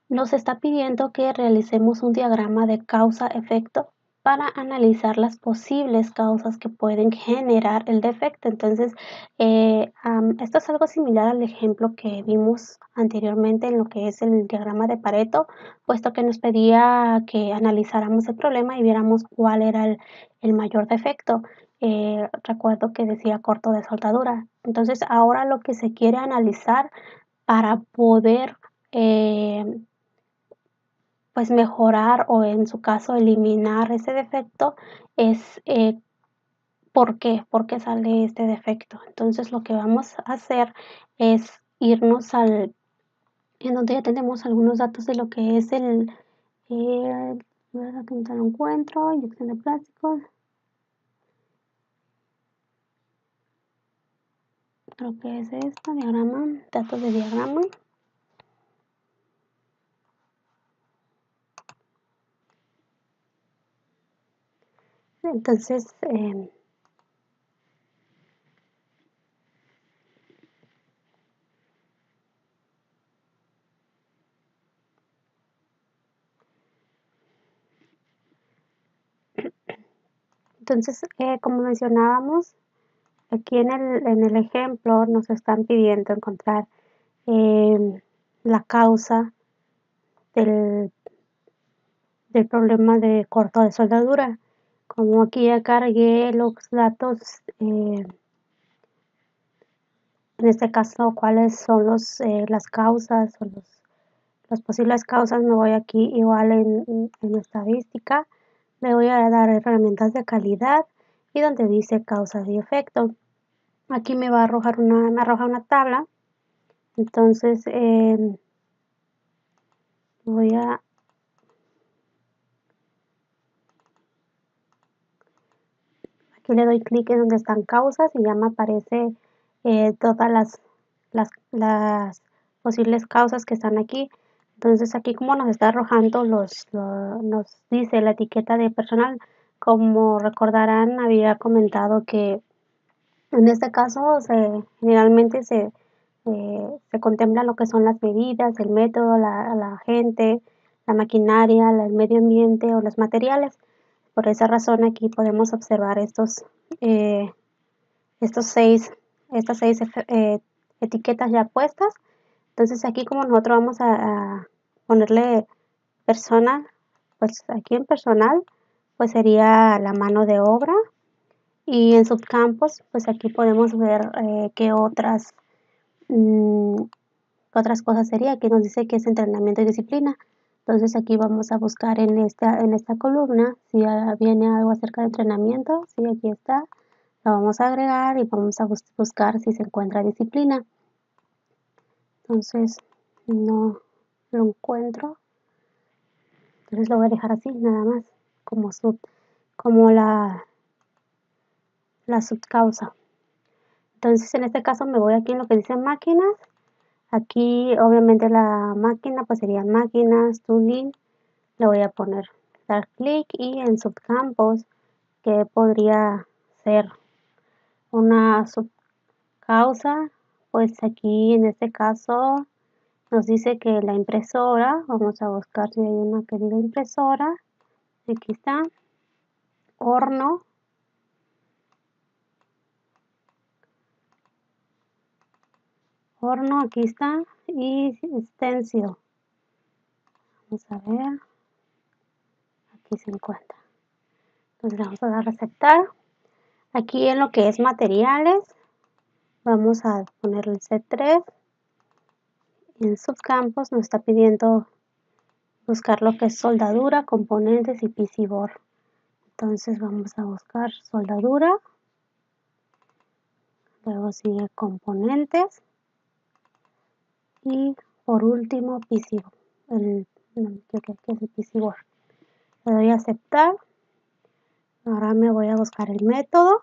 Nos está pidiendo que realicemos un diagrama de causa-efecto para analizar las posibles causas que pueden generar el defecto. Entonces, esto es algo similar al ejemplo que vimos anteriormente en lo que es el diagrama de Pareto, puesto que nos pedía que analizáramos el problema y viéramos cuál era el mayor defecto. Recuerdo que decía corto de soldadura. Entonces, ahora lo que se quiere analizar para poder eh, pues mejorar o en su caso eliminar ese defecto es ¿por qué? ¿Por qué sale este defecto? Entonces lo que vamos a hacer es irnos en donde ya tenemos algunos datos de lo que es ¿verdad que no lo encuentro? Inyección de plásticos. Creo que es esto, diagrama, datos de diagrama. Entonces, como mencionábamos, aquí en el ejemplo nos están pidiendo encontrar la causa del, del problema de corto de soldadura. Como aquí ya cargué los datos, en este caso, cuáles son las causas o las posibles causas, me voy aquí igual en estadística, le voy a dar herramientas de calidad y donde dice causas y efecto. Aquí me va a arrojar me arroja una tabla, entonces voy a aquí le doy clic en donde están causas y ya me aparece todas las posibles causas que están aquí. Entonces aquí como nos está arrojando nos dice la etiqueta de personal, como recordarán había comentado que en este caso generalmente se contempla lo que son las medidas, el método, la gente, la maquinaria, el medio ambiente o los materiales. Por esa razón aquí podemos observar eh, estos seis, estas seis etiquetas ya puestas. Entonces aquí como nosotros vamos a ponerle personal, pues aquí en personal, pues sería la mano de obra y en subcampos, pues aquí podemos ver qué otras cosas sería, que nos dice que es entrenamiento y disciplina. Entonces aquí vamos a buscar en esta columna si viene algo acerca de entrenamiento, si aquí está, lo vamos a agregar y vamos a buscar si se encuentra disciplina. Entonces no lo encuentro, entonces lo voy a dejar así nada más, como la subcausa. Entonces en este caso me voy aquí en lo que dice máquinas. Aquí obviamente la máquina pues serían máquinas, tooling, le voy a dar clic y en subcampos que podría ser una subcausa, pues aquí en este caso nos dice que la impresora, vamos a buscar si hay una que diga impresora, aquí está, horno, aquí está, y stencil, vamos a ver, aquí se encuentra. Entonces vamos a dar a aceptar. Aquí en lo que es materiales, Vamos a poner el C3. En subcampos nos está pidiendo buscar lo que es soldadura, componentes y PCBOard. Entonces vamos a buscar soldadura, luego sigue componentes y por último PCBOard. Creo que es el PCBOard. Le doy a aceptar. Ahora me voy a buscar el método.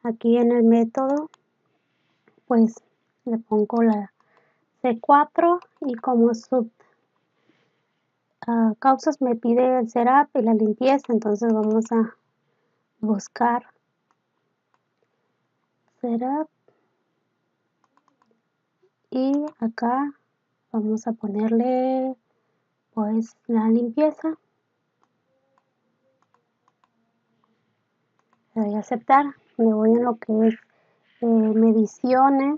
Aquí en el método pues le pongo la C4 y como causas me pide el setup y la limpieza, entonces vamos a buscar setup y acá vamos a ponerle pues la limpieza. Le doy a aceptar, me voy en lo que es mediciones,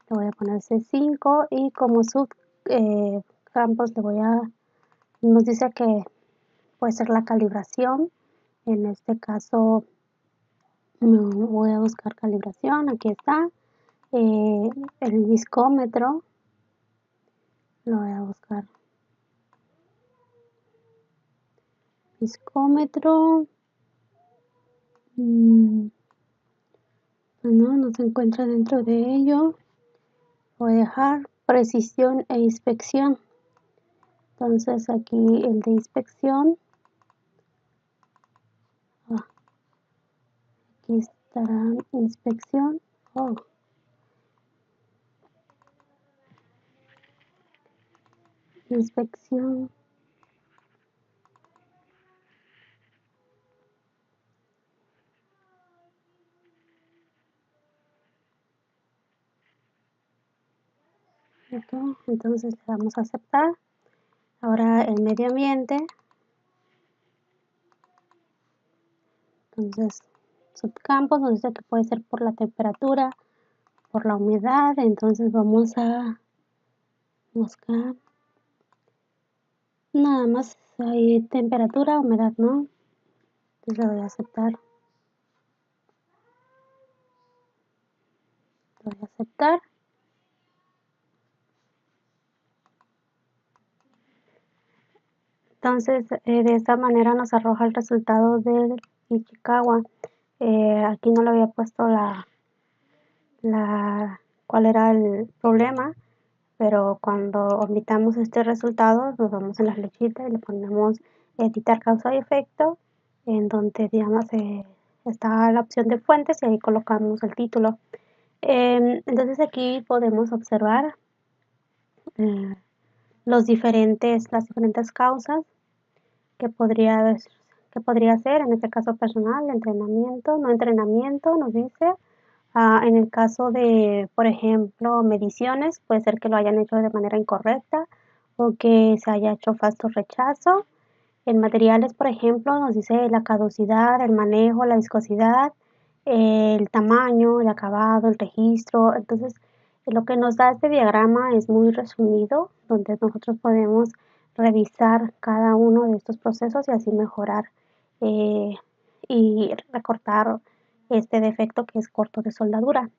le voy a poner C5 y como subcampos nos dice que puede ser la calibración, en este caso voy a buscar calibración, aquí está, el viscómetro, lo voy a buscar, viscómetro, pues no se encuentra dentro de ello, voy a dejar precisión e inspección, entonces aquí el de inspección, aquí estará inspección, inspección, entonces le damos a aceptar. Ahora el medio ambiente, entonces subcampos nos dice que puede ser por la temperatura, por la humedad, entonces vamos a buscar nada más hay temperatura, humedad, ¿no? Entonces le doy a aceptar, le doy a aceptar. Entonces de esta manera nos arroja el resultado del Ichikawa. Aquí no le había puesto cuál era el problema, pero cuando omitamos este resultado nos vamos en la flechita y le ponemos editar causa y efecto, en donde digamos está la opción de fuentes y ahí colocamos el título. Entonces aquí podemos observar eh, las diferentes causas que que podría ser, en este caso personal, entrenamiento, no entrenamiento, nos dice. En el caso de, por ejemplo, mediciones, puede ser que lo hayan hecho de manera incorrecta o que se haya hecho falso rechazo. En materiales, por ejemplo, nos dice la caducidad, el manejo, la viscosidad, el tamaño, el acabado, el registro. Entonces, lo que nos da este diagrama es muy resumido, donde nosotros podemos revisar cada uno de estos procesos y así mejorar eh, y recortar este defecto que es corto de soldadura.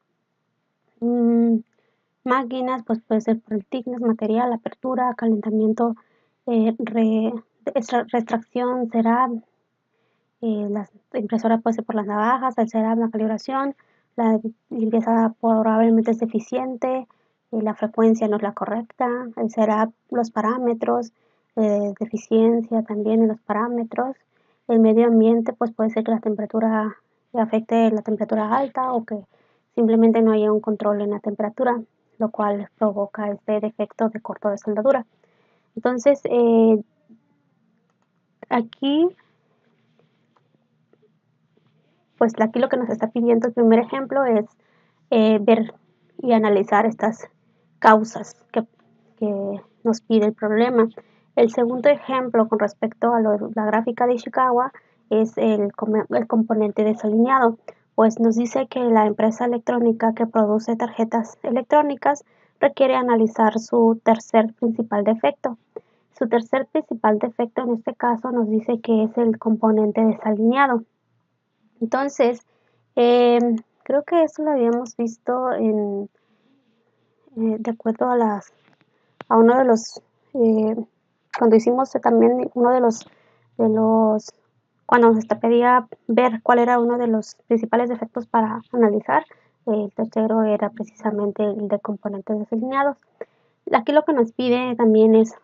Máquinas, pues puede ser por el thickness, material, apertura, calentamiento, retracción, será la impresora puede ser por las navajas, el CERAM, la calibración, la limpieza probablemente es deficiente, la frecuencia no es la correcta, el CERAM, los parámetros, deficiencia también en los parámetros, el medio ambiente, pues puede ser que la temperatura afecte la temperatura alta o que simplemente no haya un control en la temperatura, lo cual provoca este defecto de corto de soldadura. Entonces, aquí pues aquí lo que nos está pidiendo el primer ejemplo es ver y analizar estas causas que nos pide el problema. El segundo ejemplo con respecto a la gráfica de Ishikawa es el componente desalineado, pues nos dice que la empresa electrónica que produce tarjetas electrónicas requiere analizar su tercer principal defecto. Su tercer principal defecto en este caso nos dice que es el componente desalineado. Entonces, Creo que eso lo habíamos visto de acuerdo a uno de los, eh, cuando hicimos también uno de los, cuando nos pedía ver cuál era uno de los principales defectos para analizar, el tercero era precisamente el de componentes desalineados. Aquí lo que nos pide también es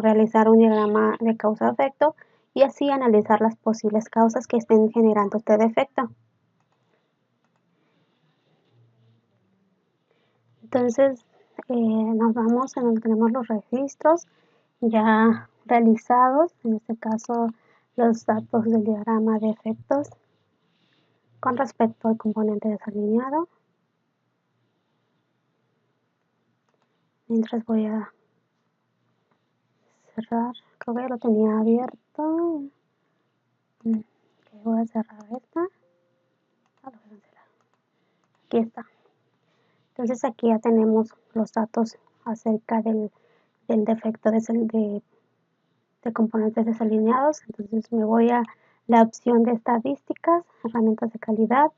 realizar un diagrama de causa-efecto y así analizar las posibles causas que estén generando este defecto. Entonces, nos vamos en donde tenemos los registros ya realizados, en este caso los datos del diagrama de efectos con respecto al componente desalineado. Mientras voy a cerrar, creo que ya lo tenía abierto. Voy a cerrar esta. Aquí está. Entonces aquí ya tenemos los datos acerca del defecto de componentes desalineados. Entonces me voy a la opción de estadísticas, herramientas de calidad,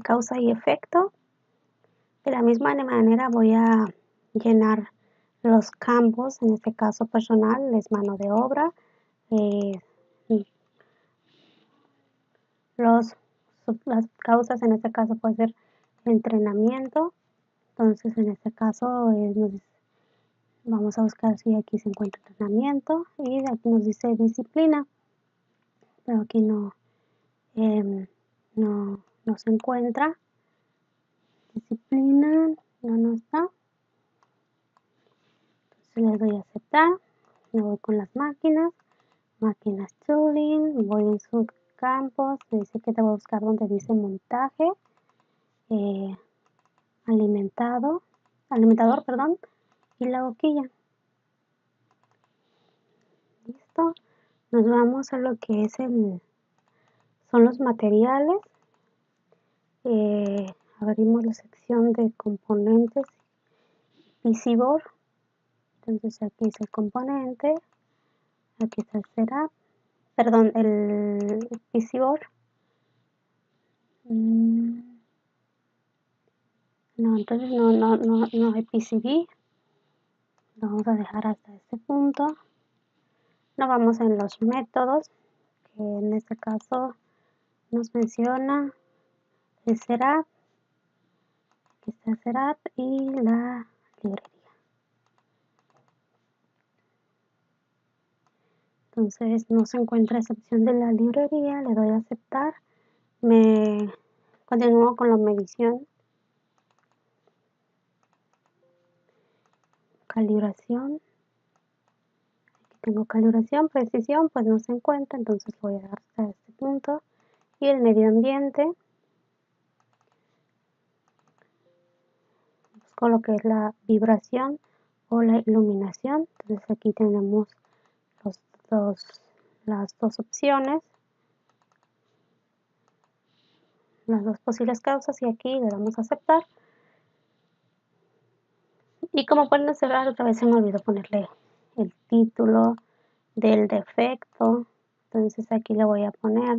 causa y efecto. De la misma manera voy a llenar los campos, en este caso personal, es mano de obra, eh, las causas en este caso puede ser entrenamiento. Entonces en este caso vamos a buscar si aquí se encuentra entrenamiento y de aquí nos dice disciplina, pero aquí no se encuentra. Disciplina, no está. Entonces le doy a aceptar, me voy con las máquinas tooling, voy en subcampos, me dice que debo buscar donde dice montaje, alimentador, perdón, y la boquilla. Listo, nos vamos a lo que es son los materiales. Abrimos la sección de componentes PCBoard. Entonces aquí es el componente, aquí está el setup, perdón, el PCBoard. No, entonces no hay PCB. Lo vamos a dejar hasta este punto. Nos vamos en los métodos, que en este caso nos menciona el setup. Aquí está el setup y la librería. Entonces no se encuentra esa opción de la librería, le doy a aceptar. Me continúo con la medición. Calibración. Aquí tengo calibración, precisión, pues no se encuentra, entonces voy a dar hasta este punto. Y el medio ambiente. Busco lo que es la vibración o la iluminación. Entonces aquí tenemos las dos opciones, las dos posibles causas y aquí le damos a aceptar. Y como pueden observar, otra vez se me olvidó ponerle el título del defecto. Entonces aquí le voy a poner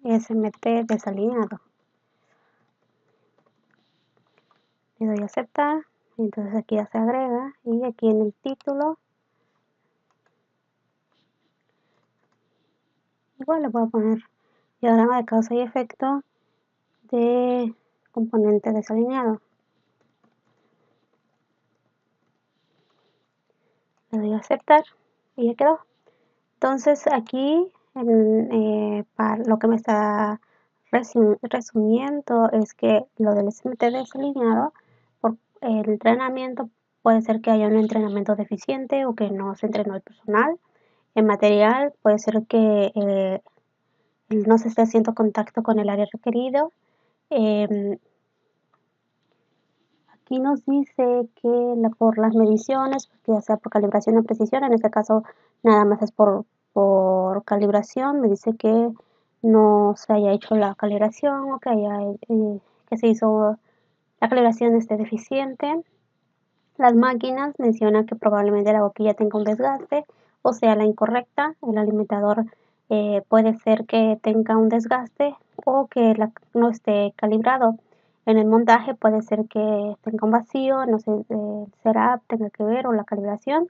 SMT desalineado. Le doy a aceptar. Entonces aquí ya se agrega y aquí en el título igual le voy a poner diagrama de causa y efecto de componente desalineado. Le doy a aceptar y ya quedó. Entonces aquí para lo que me está resumiendo es que lo del SMT desalineado por el entrenamiento puede ser que haya un entrenamiento deficiente o que no se entrenó el personal. En material puede ser que no se esté haciendo contacto con el área requerido. Aquí nos dice que por las mediciones, ya sea por calibración o precisión, en este caso nada más es por calibración, me dice que no se haya hecho la calibración o que se hizo la calibración esté deficiente. Las máquinas mencionan que probablemente la boquilla tenga un desgaste o sea la incorrecta, el alimentador puede ser que tenga un desgaste o que no esté calibrado. En el montaje puede ser que tenga un vacío, no sé, el setup tenga que ver o la calibración.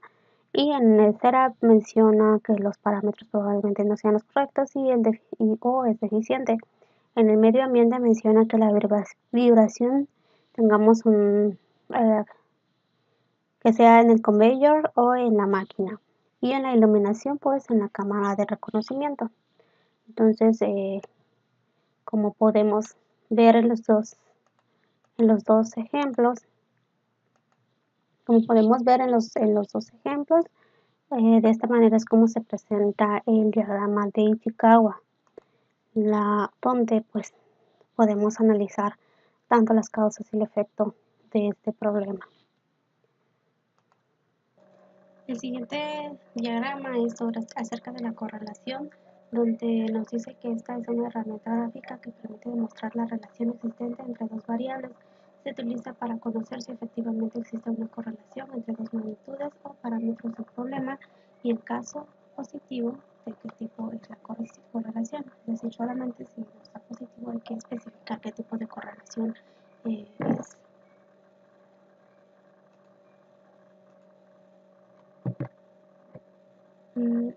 Y en el setup menciona que los parámetros probablemente no sean los correctos o es deficiente. En el medio ambiente menciona que la vibración tengamos eh, que sea en el conveyor o en la máquina. Y en la iluminación, pues en la cámara de reconocimiento. Entonces, como podemos ver en los dos ejemplos, como podemos ver en los dos ejemplos, de esta manera es como se presenta el diagrama de Ichikawa, donde pues podemos analizar tanto las causas y el efecto de este problema. El siguiente diagrama es acerca de la correlación, donde nos dice que esta es una herramienta gráfica que permite demostrar la relación existente entre dos variables. Se utiliza para conocer si efectivamente existe una correlación entre dos magnitudes o parámetros del problema y en caso positivo de qué tipo es la correlación. Es decir, solamente si no está positivo hay que especificar qué tipo de correlación es.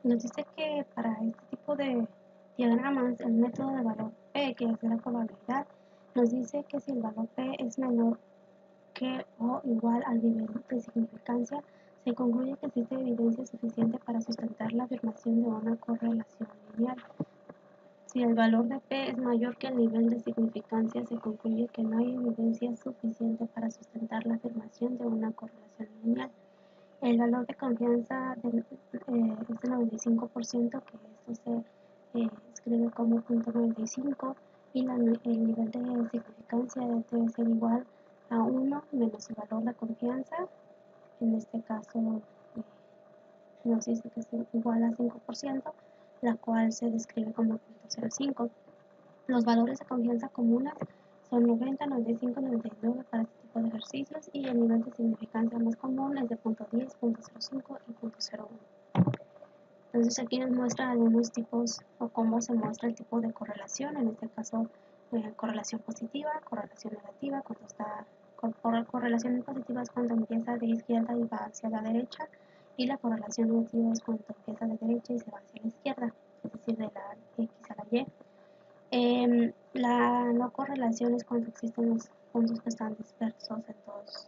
Nos dice que para este tipo de diagramas, el método de valor P, que es de la probabilidad, nos dice que si el valor P es menor que o igual al nivel de significancia, se concluye que existe evidencia suficiente para sustentar la afirmación de una correlación lineal. Si el valor de P es mayor que el nivel de significancia, se concluye que no hay evidencia suficiente para sustentar la afirmación de una correlación lineal. El valor de confianza es del 95%, que esto se escribe como 0.95, y el nivel de significancia debe ser igual a 1 menos el valor de confianza. En este caso nos dice que es igual a 5%, la cual se describe como 0.05. Los valores de confianza comunes son 90, 95, 99 para este tipo de ejercicios, y el nivel de significancia más común es de 0.10, 0.05 y 0.01. Entonces aquí nos muestra algunos tipos o cómo se muestra el tipo de correlación, en este caso correlación positiva, correlación negativa. Cuando está correlación positiva es cuando empieza de izquierda y va hacia la derecha, y la correlación negativa es cuando empieza de derecha y se va hacia la izquierda, es decir, de la X a la Y. La no correlación es cuando existen los puntos que están dispersos en todos,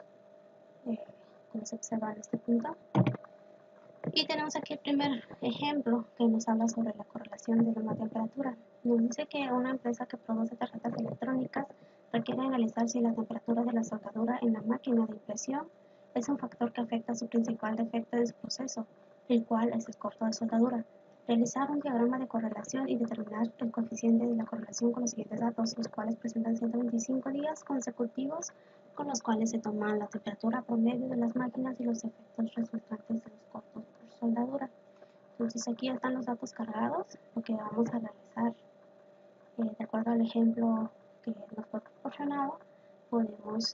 como se observa en este punto. Y tenemos aquí el primer ejemplo que nos habla sobre la correlación de una temperatura. Nos dice que una empresa que produce tarjetas electrónicas requiere analizar si la temperatura de la soldadura en la máquina de impresión es un factor que afecta su principal defecto de su proceso, el cual es el corto de soldadura. Realizar un diagrama de correlación y determinar el coeficiente de la correlación con los siguientes datos, los cuales presentan 125 días consecutivos con los cuales se toman la temperatura promedio de las máquinas y los efectos resultantes de los cortos por soldadura. Entonces aquí están los datos cargados, lo que vamos a realizar de acuerdo al ejemplo que nos fue proporcionado. Podemos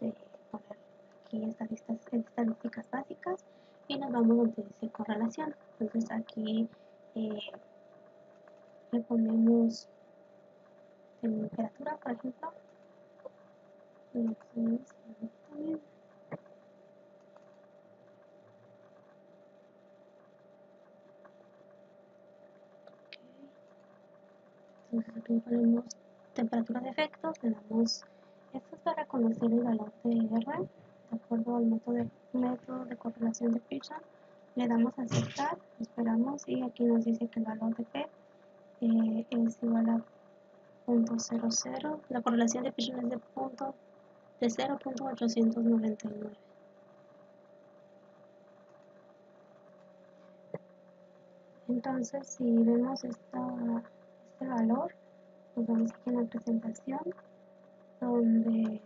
poner aquí estadísticas básicas y nos vamos donde dice correlación. Entonces aquí le ponemos temperatura, por ejemplo. Entonces aquí ponemos temperatura de efectos, le damos, esto es para conocer el valor de R, de acuerdo al método de correlación de Pearson. Le damos a aceptar, esperamos, y aquí nos dice que el valor de P es igual a 0.00, la correlación de Pearson es de 0.899. Entonces, si vemos este valor, nos vamos aquí en la presentación, donde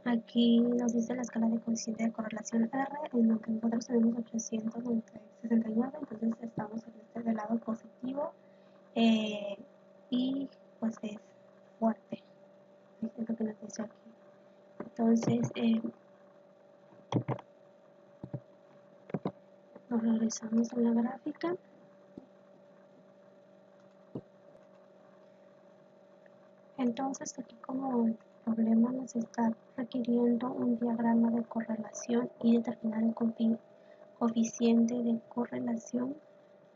aquí nos dice la escala de coeficiente de correlación R, en donde nosotros tenemos 869, entonces estamos en del lado positivo, y pues es fuerte, es lo que nos dice aquí. Entonces, nos regresamos a la gráfica Entonces aquí como el problema nos está requiriendo un diagrama de correlación y determinar el coeficiente de correlación.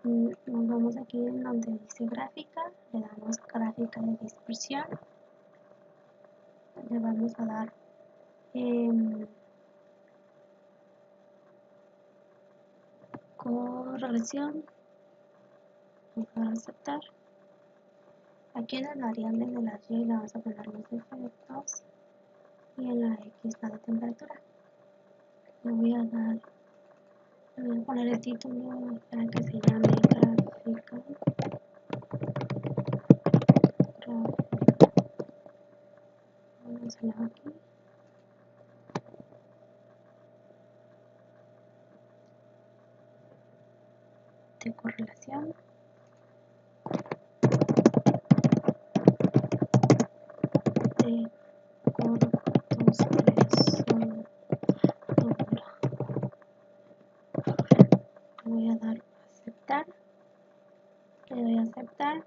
Nos vamos aquí en donde dice gráfica, le damos gráfica de dispersión, le vamos a dar correlación, vamos a aceptar. Aquí en las variables de la y le vamos a poner los defectos y en la x la de temperatura. Le voy a poner el título para que se llame gráfica. Vamos a dar aquí. De correlación. De correlación. Voy a dar aceptar. Le doy a aceptar.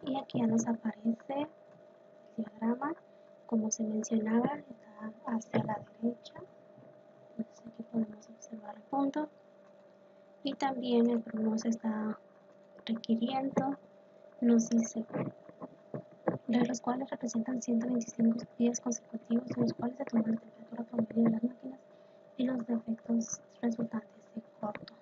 Y aquí ya nos aparece el diagrama. Como se mencionaba, está hacia la derecha. Entonces aquí podemos observar el punto. Y también el que nos está requiriendo nos dice de los cuales representan 125 días consecutivos en los cuales se tomó la temperatura promedio de las máquinas y los defectos resultantes de cortos.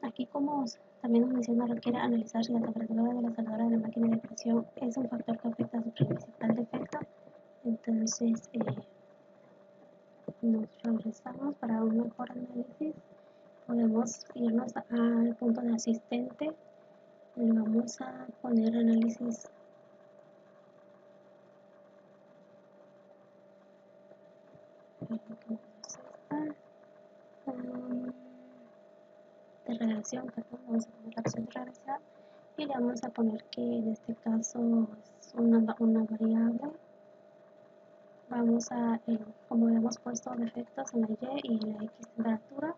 Aquí como también nos menciona, requiere analizar si la temperatura de la saladora de la máquina de presión es un factor que afecta a su principal defecto. Entonces nos regresamos para un mejor análisis. Podemos irnos al punto de asistente. Le vamos a poner análisis de regresión, perdón, vamos a poner la opción de regresión y le vamos a poner que en este caso es una variable. Vamos a, como hemos puesto defectos en la y en la x temperatura,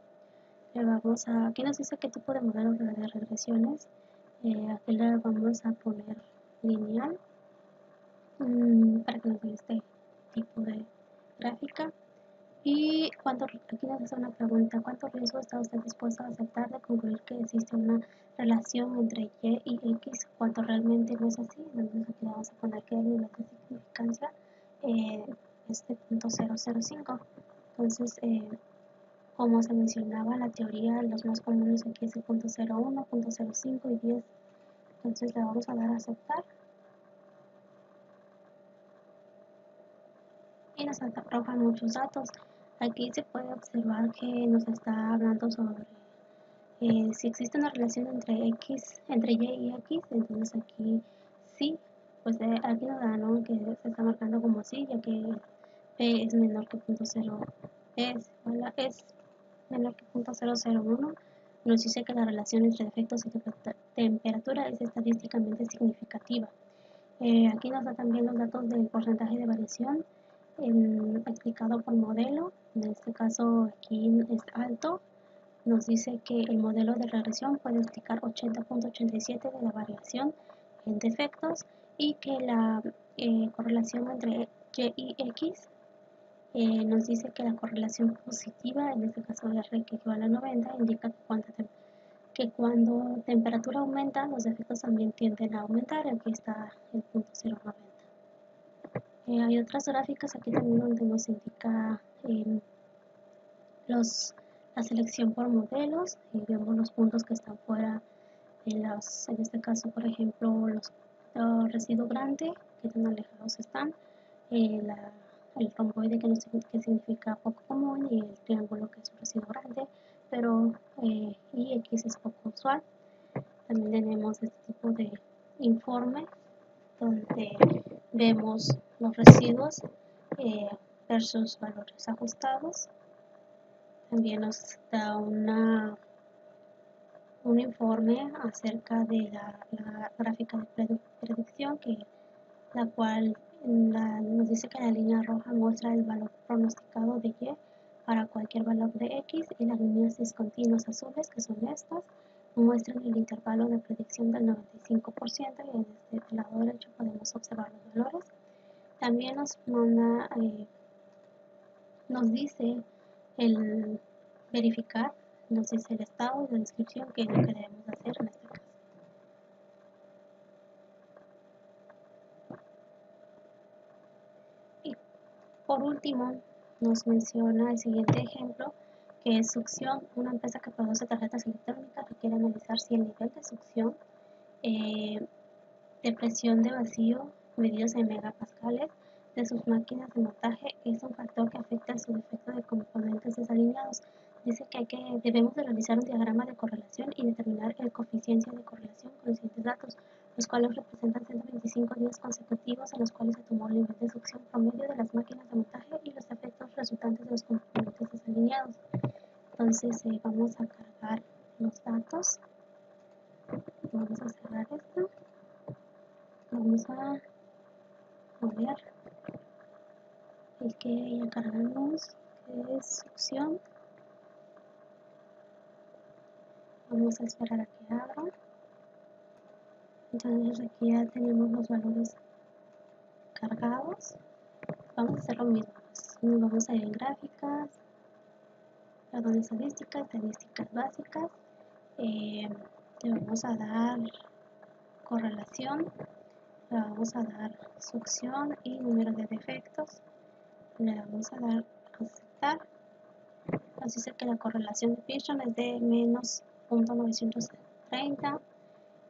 le vamos a, aquí nos dice qué tipo de modelo de regresiones, aquí le vamos a poner lineal para que nos dé este tipo de gráfica. Y aquí nos hace una pregunta, ¿cuánto riesgo está usted dispuesto a aceptar de concluir que existe una relación entre y y x cuando realmente no es así? Entonces aquí vamos a poner que el nivel de significancia es de 0.005. Entonces, como se mencionaba en la teoría, los más comunes aquí es el 0.01, 0.05 y 10. Entonces le vamos a dar a aceptar. Y nos arroja muchos datos. Aquí se puede observar que nos está hablando sobre si existe una relación entre y y x, entonces aquí sí, pues aquí nos da, ¿no?, que se está marcando como sí, ya que p es menor que 0.0 es menor que 0.001, nos dice que la relación entre defectos y temperatura es estadísticamente significativa. Aquí nos da también los datos del porcentaje de variación explicado por modelo. En este caso aquí es alto. Nos dice que el modelo de regresión puede explicar 80.87 de la variación en defectos y que la correlación entre y y x nos dice que la correlación positiva, en este caso R que equivale a 90, indica que cuando temperatura aumenta, los defectos también tienden a aumentar. Aquí está el punto 0.90. Hay otras gráficas aquí también donde nos indica la selección por modelos y vemos los puntos que están fuera en este caso, por ejemplo, los residuos grandes, que tan alejados están, el romboide que significa poco común y el triángulo que es un residuo grande, pero y X es poco usual. También tenemos este tipo de informe donde vemos los residuos versus valores ajustados. También nos da un informe acerca de la gráfica de predicción, la cual nos dice que la línea roja muestra el valor pronosticado de Y para cualquier valor de X y las líneas discontinuas azules, que son estas, muestran el intervalo de predicción del 95% y en este lado derecho podemos observar los valores. También nos dice el verificar, nos dice el estado y la descripción, que es lo que debemos hacer en este caso. Y por último, nos menciona el siguiente ejemplo, que es succión. Una empresa que produce tarjetas electrónicas requiere analizar si el nivel de succión de presión de vacío medidos en megapascales de sus máquinas de montaje es un factor que afecta el subefecto de componentes desalineados. Dice que debemos de realizar un diagrama de correlación y determinar el coeficiente de correlación con los siguientes datos, los cuales representan 125 días consecutivos en los cuales se tomó el nivel de succión promedio de las máquinas de montaje y los efectos resultantes de los componentes desalineados. Entonces vamos a cargar los datos. Vamos a cerrar esto. Vamos a ver el que ya cargamos, que es succión. Vamos a esperar a que abra. Entonces aquí ya tenemos los valores cargados. Vamos a hacer lo mismo. Nos vamos a ir en gráficas, perdón, estadísticas básicas. Le vamos a dar correlación, le vamos a dar succión y número de defectos. Le vamos a dar aceptar. Nos dice que la correlación de Pearson es de menos 0.930.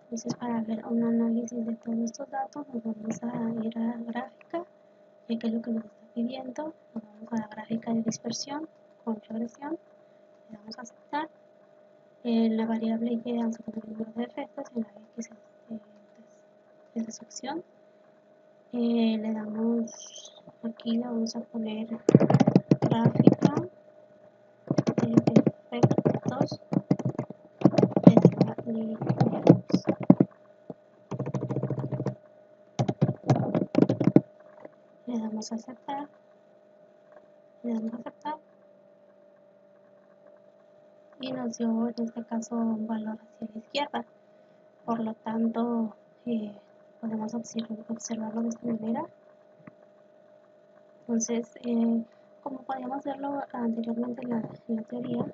Entonces, para ver un análisis de todos estos datos, nos vamos a ir a gráfica, ya que es lo que nos está pidiendo. Nos vamos a la gráfica de dispersión con regresión. Le damos a aceptar. En la variable Y vamos a poner el número de efectos, en la X es de succión. Le damos, aquí le vamos a poner gráfica de efectos desalineados. Le damos a aceptar. Le damos a aceptar. Y nos dio en este caso un valor hacia la izquierda. Por lo tanto, podemos observarlo de esta manera. Entonces, como podíamos verlo anteriormente en la teoría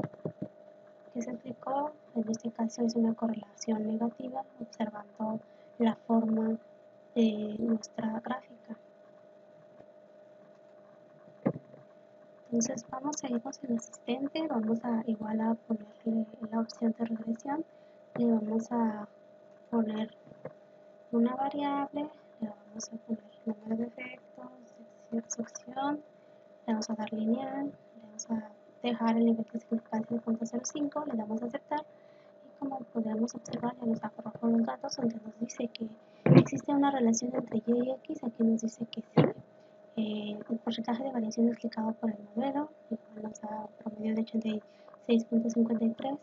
que se explicó, en este caso es una correlación negativa, observando la forma de nuestra gráfica. Entonces vamos a irnos en asistente, vamos a igual a ponerle la opción de regresión, le vamos a poner una variable, le vamos a poner número de efectos, succión, le vamos a dar lineal, le vamos a dejar el nivel de significancia de 0.05, le damos a aceptar y como podemos observar ya nos arrojó los datos donde nos dice que existe una relación entre Y y X, aquí nos dice que sí. El porcentaje de variación explicado por el modelo nos da un promedio de 86.53.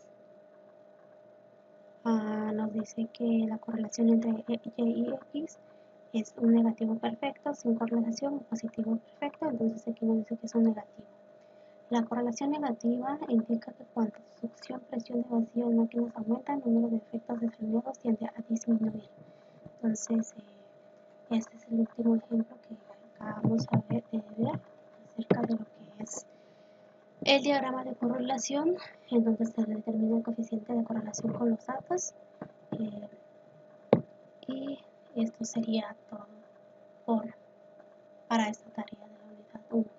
Nos dice que la correlación entre Y y X es un negativo perfecto, sin correlación, un positivo perfecto, entonces aquí nos dice que es un negativo. La correlación negativa indica que cuando succión, presión de vacío en máquinas aumenta, el número de efectos desalineados tiende a disminuir. Entonces, este es el último ejemplo que acabamos de ver acerca de lo que es el diagrama de correlación, en donde se determina el coeficiente de correlación con los datos. Y esto sería todo para esta tarea de la unidad 1.